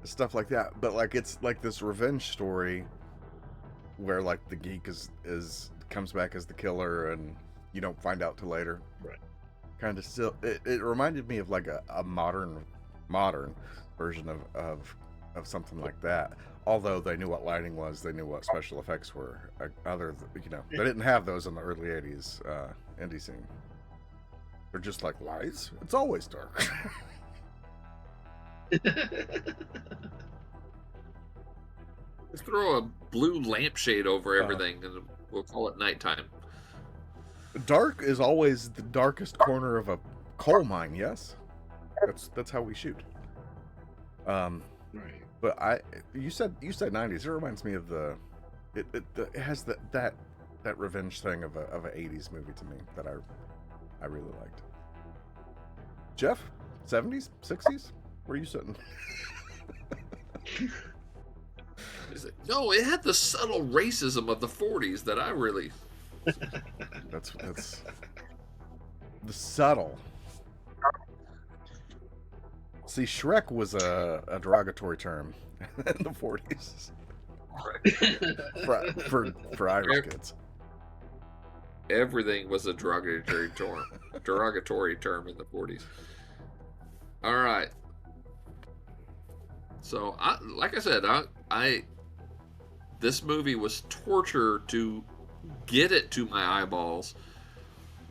stuff like that. But like it's like this revenge story where like the geek comes back as the killer, and you don't find out till later. Right. Kind of still, it reminded me of like a modern version of something like that. Although they knew what lighting was, they knew what special effects were. They didn't have those in the early 80s indie scene. They're just like, lies? It's always dark. Just throw a blue lampshade over everything, and we'll call it nighttime. Dark is always the darkest corner of a coal mine, yes? That's how we shoot. Right. But you said 90s. It reminds me of it has that revenge thing of a 80s movie to me that I really liked. Jeff, 70s, 60s? Where are you sitting? No, it had the subtle racism of the 40s that I really. That's the subtle. See, Shrek was a derogatory term in the 40s. For Irish kids. Everything was a derogatory term in the 40s. All right. So, like I said, this movie was torture to get it to my eyeballs,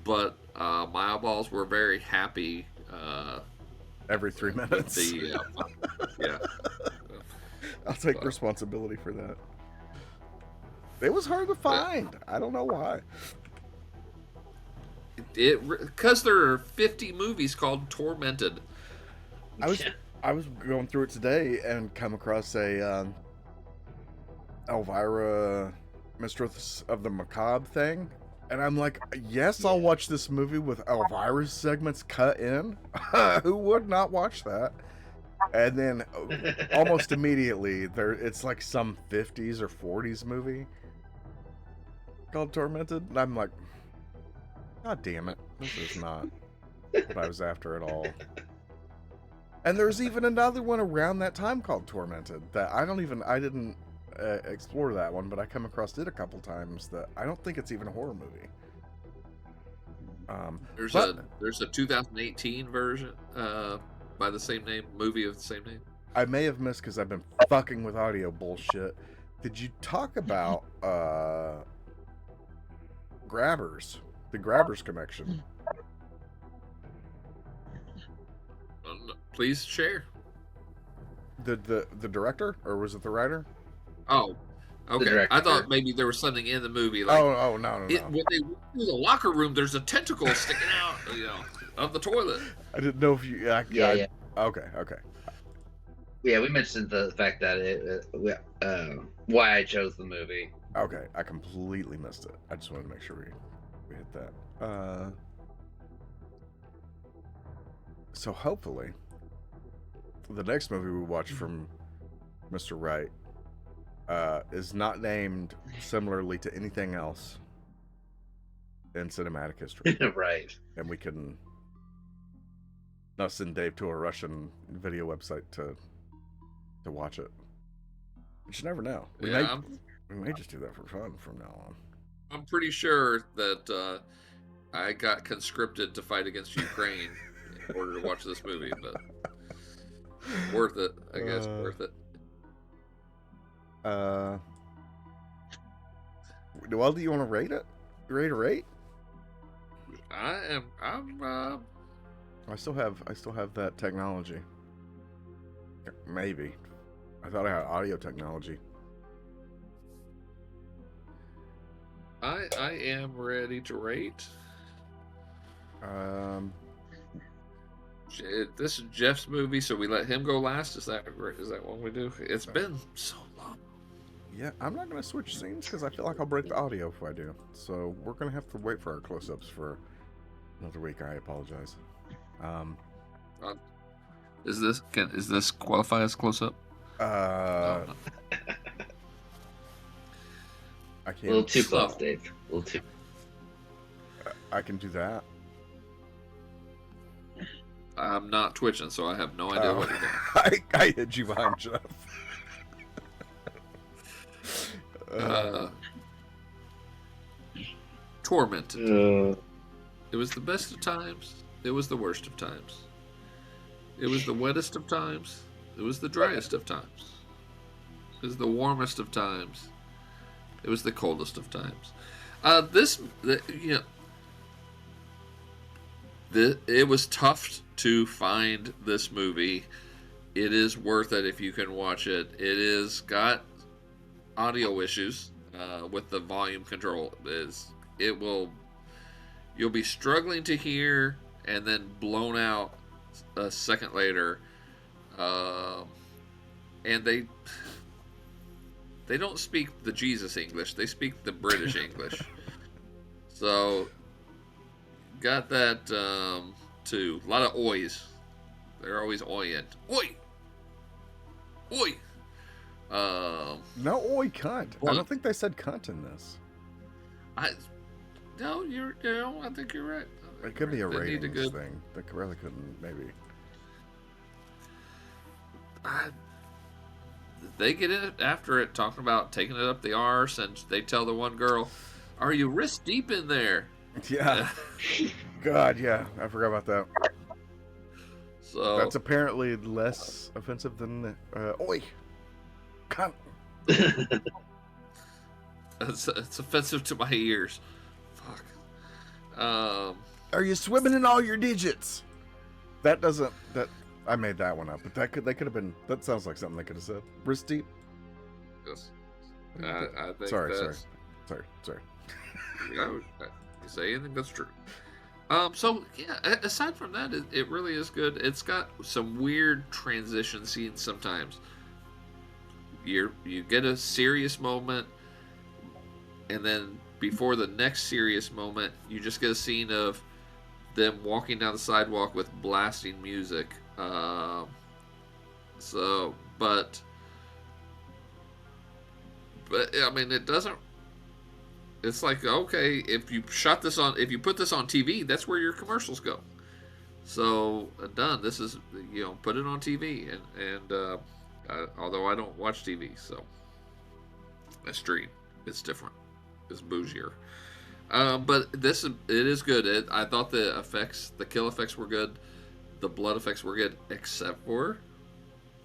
but my eyeballs were very happy. Every 3 minutes. Yeah. I'll take responsibility for that. It was hard to find. I don't know why. Because there are 50 movies called Tormented. I was going through it today and come across a Elvira, Mistress of the Macabre thing. And I'm like, yes, I'll watch this movie with Elvira's segments cut in. Who would not watch that? And then almost immediately, it's like some 50s or 40s movie called Tormented. And I'm like, God damn it. This is not what I was after at all. And there's even another one around that time called Tormented that I didn't explore that one, but I come across it a couple times that I don't think it's even a horror movie. There's But a 2018 version by the same name, movie of the same name. I may have missed because I've been fucking with audio bullshit. Did you talk about Grabbers? The Grabbers connection? Please share. The director, or was it the writer? Oh, okay. director. I thought maybe there was something in the movie. Like, Oh, no. when they went through the locker room, there's a tentacle sticking out, of the toilet. I didn't know if you. Yeah. Okay. Yeah, we mentioned the fact that why I chose the movie. Okay, I completely missed it. I just wanted to make sure we hit that. So hopefully, the next movie we watch from Mr. Wright is not named similarly to anything else in cinematic history. Right. And we can not send Dave to a Russian video website to watch it. But you never know. We may just do that for fun from now on. I'm pretty sure that I got conscripted to fight against Ukraine in order to watch this movie, but worth it, I guess. Worth it. Well, do you want to rate it? You ready to rate? I'm I still have that technology. Maybe. I thought I had audio technology. I am ready to rate. This is Jeff's movie, so we let him go last. Is that what we do? It's been so long. Yeah, I'm not gonna switch scenes because I feel like I'll break the audio if I do. So we're gonna have to wait for our close-ups for another week. I apologize. Is this qualify as close-up? I can't. A little too close, Dave. A little too. I can do that. I'm not twitching, so I have no idea what you're doing. I hit you behind Jeff. Tormented. It was the best of times. It was the worst of times. It was the wettest of times. It was the driest of times. It was the warmest of times. It was the coldest of times. It was tough to find this movie. It is worth it if you can watch it. It is got audio issues with the volume control. You'll be struggling to hear and then blown out a second later. And they don't speak the Jesus English. They speak the British English. So got that too. A lot of oys. They're always oying. Oi! Oi! No, oi, cunt. I don't think they said cunt in this. I think you're right. It could be a ratings thing. They really couldn't, maybe. They get it after it, talking about taking it up the arse, and they tell the one girl, "Are you wrist deep in there?" Yeah. God, yeah. I forgot about that. So that's apparently less offensive than oi, cunt. It's offensive to my ears. Fuck. Are you swimming in all your digits? That doesn't. That I made that one up, but they could have been. That sounds like something they could have said. Wrist deep. Yes. I think Sorry. You say anything that's true. So yeah, aside from that, it really is good. It's got some weird transition scenes sometimes. You get a serious moment, and then before the next serious moment, you just get a scene of them walking down the sidewalk with blasting music. But I mean, it doesn't. It's like, okay, if you put this on TV, that's where your commercials go. So done. This is, put it on TV, and although I don't watch TV, so I stream. It's different. It's bougier. But it is good. I thought the kill effects were good, the blood effects were good, except for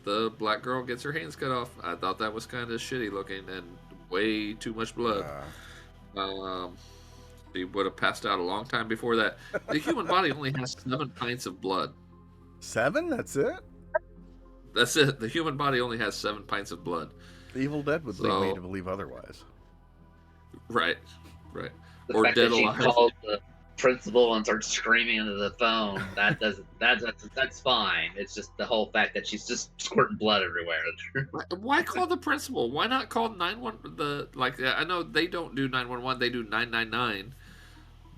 the black girl gets her hands cut off. I thought that was kind of shitty looking and way too much blood. She would have passed out a long time before that. The human body only has 7 pints of blood. 7? That's it? That's it. The human body only has 7 pints of blood. The Evil Dead would lead me to believe otherwise. Right. The Or fact Dead that she Alive. called the principal and starts screaming into the phone, that's fine. It's just the whole fact that she's just squirting blood everywhere. Why call the principal? Why not call 911? I know they don't do 911, they do 999.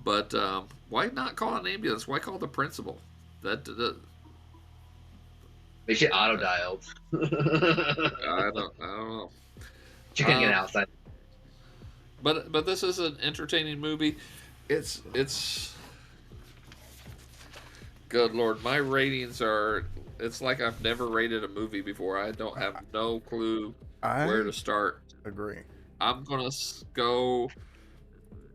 But why not call an ambulance? Why call the principal? That They should auto dialed. I don't know. She couldn't get outside. But this is an entertaining movie. It's good Lord. My ratings are. It's like I've never rated a movie before. I don't have no clue where to start. Agree. I'm gonna go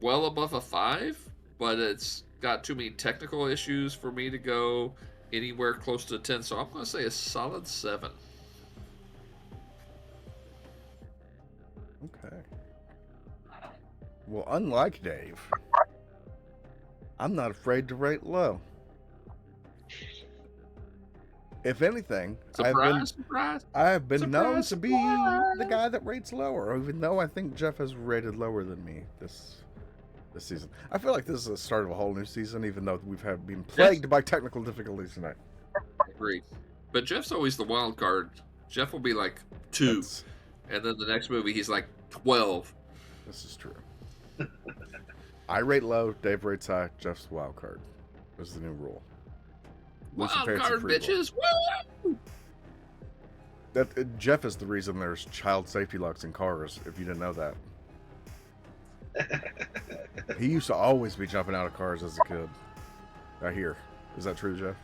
well above a 5, but it's got too many technical issues for me to go anywhere close to 10. So I'm gonna say a solid 7. Okay. Well, unlike Dave, I'm not afraid to rate low. If anything, Surprise! I have been known Surprise, to be the guy that rates lower, even though I think Jeff has rated lower than me this season. I feel like this is the start of a whole new season, even though we've been plagued by technical difficulties tonight. Agreed. But Jeff's always the wild card. Jeff will be like 2, That's- and then the next movie he's like 12. This is true. I rate low, Dave rates high, Jeff's wild card. This is the new rule. Lucy Wild Fancy card, Free bitches! Woo! Jeff is the reason there's child safety locks in cars, if you didn't know that. He used to always be jumping out of cars as a kid. I hear. Is that true, Jeff?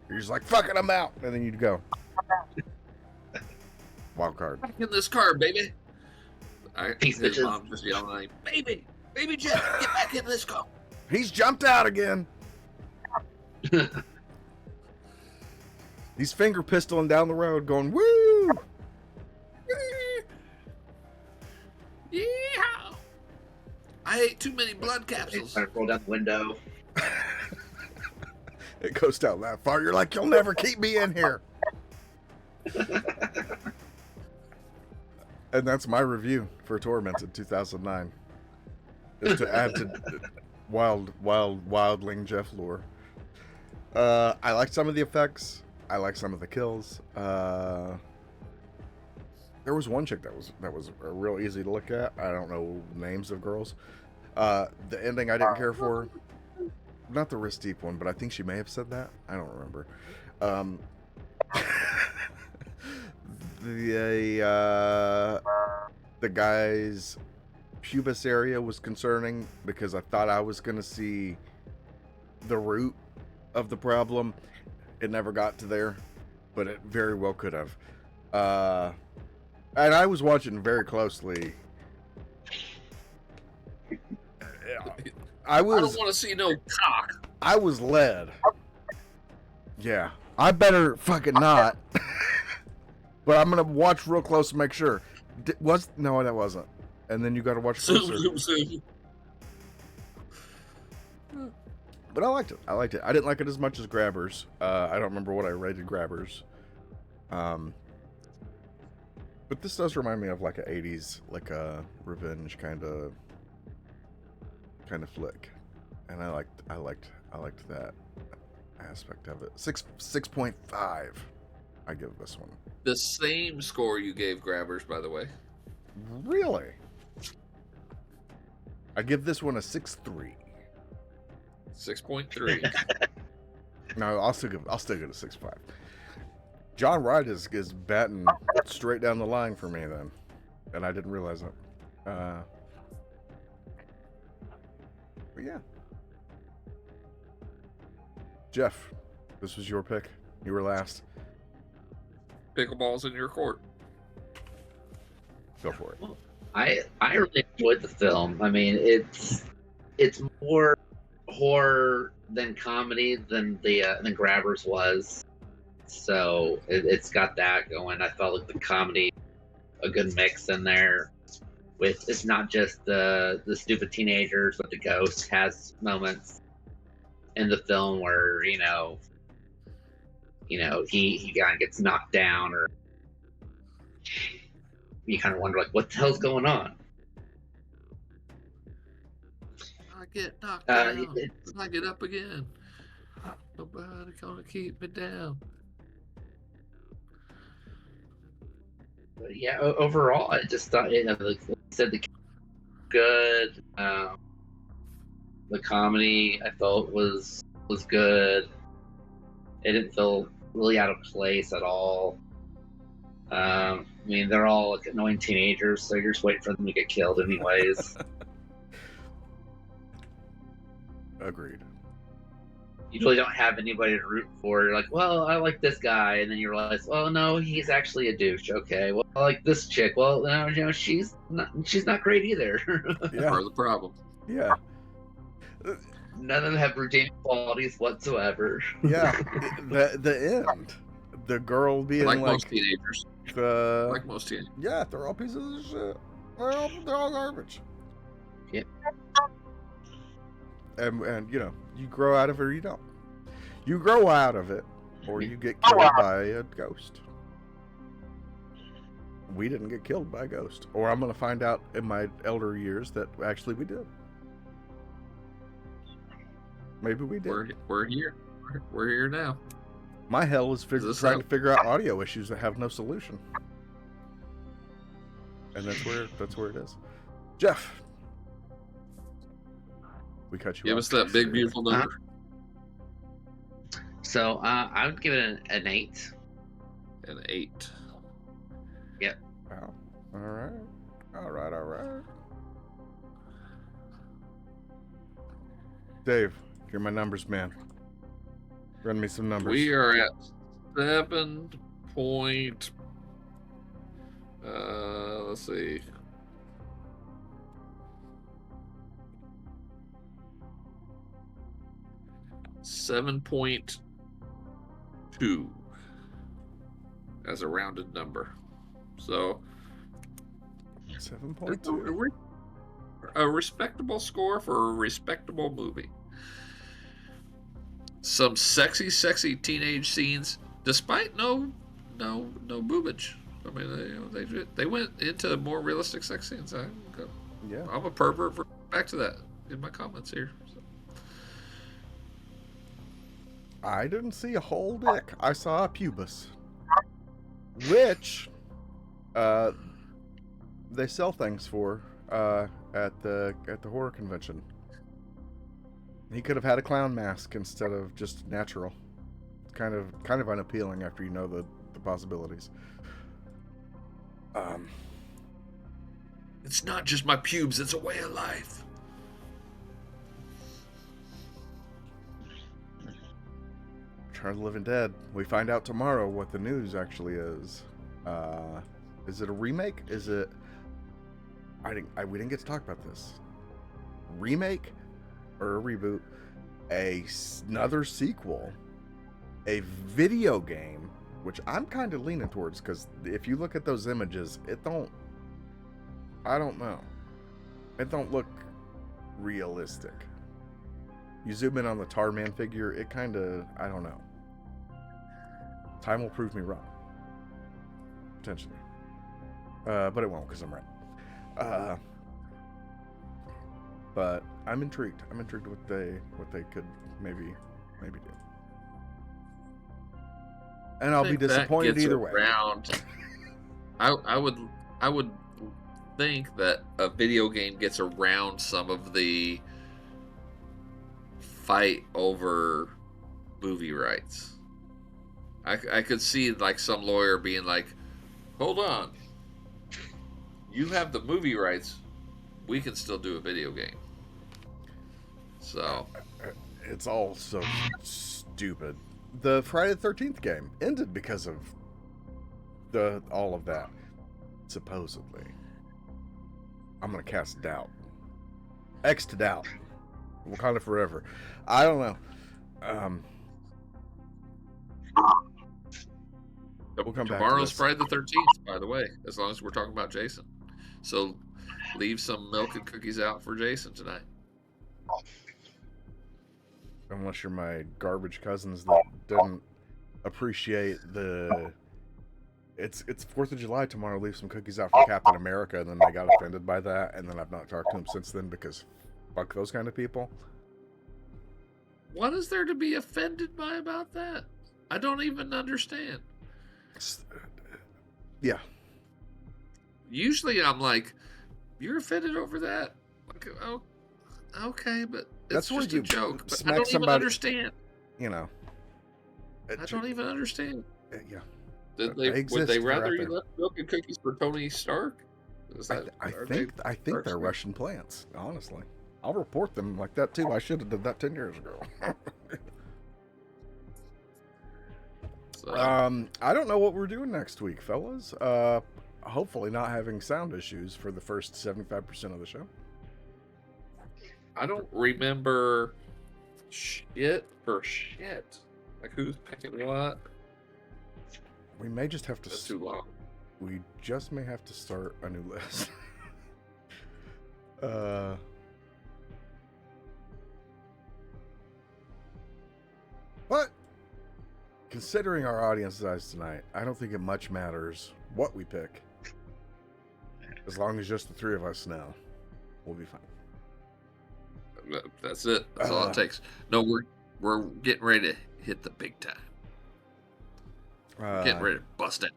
You're just like, fucking I'm out! And then you'd go. Wild card. Back in this car, baby. Peace, His bitches. mom just yelling at him, baby Jeff, get back in this car. He's jumped out again! He's finger pistoling down the road going, woo! Yeah. I ate too many blood capsules. Trying to roll down the window. It goes down that far. You're like, you'll never keep me in here. And that's my review for Tormented 2009. Is to add to wildling Jeff lore. I like some of the effects. I like some of the kills. There was one chick that was real easy to look at. I don't know names of girls. The ending I didn't care for. Not the wrist deep one, but I think she may have said that. I don't remember. The guy's pubis area was concerning because I thought I was gonna see the root of the problem. It never got to there, but it very well could have. And I was watching very closely. I don't want to see no cock. I was led. Yeah, I better fucking not. But I'm gonna watch real close to make sure. No, that wasn't. And then you got to watch closer. But I liked it. I didn't like it as much as Grabbers. I don't remember what I rated Grabbers. But this does remind me of like a 80s, like a revenge kind of flick, and I liked that aspect of it. 6.5. I give this one. The same score you gave Grabbers, by the way. Really? I give this one a 6.3. 6.3. No, I'll still give it a 6.5. John Wright is batting straight down the line for me then, and I didn't realize it. But yeah, Jeff, this was your pick. You were last. Pickleball's in your court. Go for it. I really enjoyed the film. I mean, it's more horror than comedy than Grabbers was. So it's got that going. I felt like the comedy, a good mix in there. With it's not just the stupid teenagers, but the ghost has moments in the film where he kind of gets knocked down, or you kind of wonder like what the hell's going on. I get knocked Uh, down. it, I get up again. Nobody gonna keep me down. but yeah, overall, I just thought like I said, the good. The comedy I felt was good. It didn't feel really out of place at all. I mean, they're all like annoying teenagers, so you're just waiting for them to get killed, anyways. Agreed. You really don't have anybody to root for. You're like, well, I like this guy, and then you realize, well, no, he's actually a douche. Okay, well, I like this chick. Well, no, she's not great either. Yeah. Part of the problem. Yeah. None of them have redeeming qualities whatsoever. Yeah. The end. The girl being Like like most teenagers. Like most teenagers. yeah, they're all pieces of shit. They're all garbage. Yep. And you grow out of it or you don't. You grow out of it or you get killed by a ghost. We didn't get killed by a ghost. Or I'm going to find out in my elder years that actually we did. Maybe we did. We're here. We're here now. My hell is trying to figure out audio issues that have no solution. And that's where it is. Jeff. We cut you off. Give us that big, beautiful number. So I would give it an 8. An 8. Yep. Wow. All right. Dave, you're my numbers man. Run me some numbers. We are at 7 point. Let's see. $7.2 as a rounded number. So 7.2. A respectable score for a respectable movie. Some sexy teenage scenes, despite no boobage. I mean, they went into more realistic sex scenes. I'm a pervert. Back to that in my comments here. So. I didn't see a whole dick. I saw a pubis, which they sell things for at the horror convention. He could have had a clown mask instead of just natural. It's kind of unappealing after you know the possibilities. It's not just my pubes, it's a way of life. Return of the Living Dead. We find out tomorrow what the news actually is. Is it a remake? Is it... we didn't get to talk about this. Remake or a reboot? Another sequel? A video game? Which I'm kind of leaning towards, because if you look at those images, I don't know. It don't look realistic. You zoom in on the Tar Man figure, it kind of, I don't know. Time will prove me wrong. Potentially. But it won't, because I'm right. But I'm intrigued. I'm intrigued what they could maybe do. And I'll be disappointed either way. I would think that a video game gets around some of the fight over movie rights. I could see like some lawyer being like, hold on, you have the movie rights, we can still do a video game. So it's all so stupid. The Friday the 13th game ended because of all of that, supposedly. I'm gonna cast doubt. X to doubt. Wakanda forever. I don't know. We'll come back to Tomorrow's this. Friday the 13th, by the way, as long as we're talking about Jason. So leave some milk and cookies out for Jason tonight. Unless you're my garbage cousins that didn't appreciate the. It's 4th of July tomorrow. Leave some cookies out for Captain America, and then they got offended by that, and then I've not talked to them since then because fuck those kind of people. What is there to be offended by about that? I don't even understand. Yeah. Usually I'm like, you're offended over that? Like, oh, okay, but it's That's where just you a joke. But I smack don't even somebody- understand. You know. I don't even understand. Yeah. Did They would exist. they They're rather out you there. left milk and cookies for Tony Stark? I think they're Russian plants. Honestly, I'll report them like that too. I should have done that 10 years ago. So, I don't know what we're doing next week, fellas. Hopefully not having sound issues for the first 75% of the show. I don't remember shit for shit. Like who's picking what? We may just have to. That's too long. We just may have to start a new list. But considering our audience size tonight, I don't think it much matters what we pick. As long as just the three of us know, we'll be fine. That's it. That's all it takes. No, we're getting ready to hit the big time. Getting ready to bust it.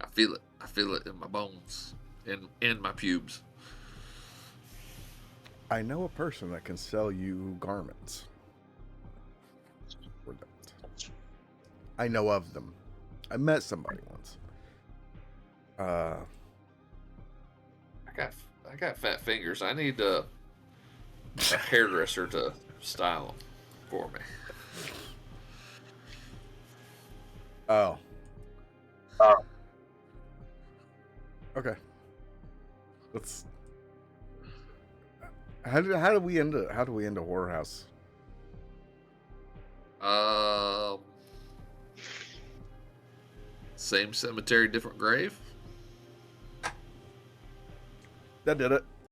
I feel it. I feel it in my bones and in my pubes. I know a person that can sell you garments. For that. I know of them. I met somebody once. I got fat fingers. I need a hairdresser to style them for me. Oh. Okay. Let's. How do we end a horror house? Same cemetery, different grave. That did it.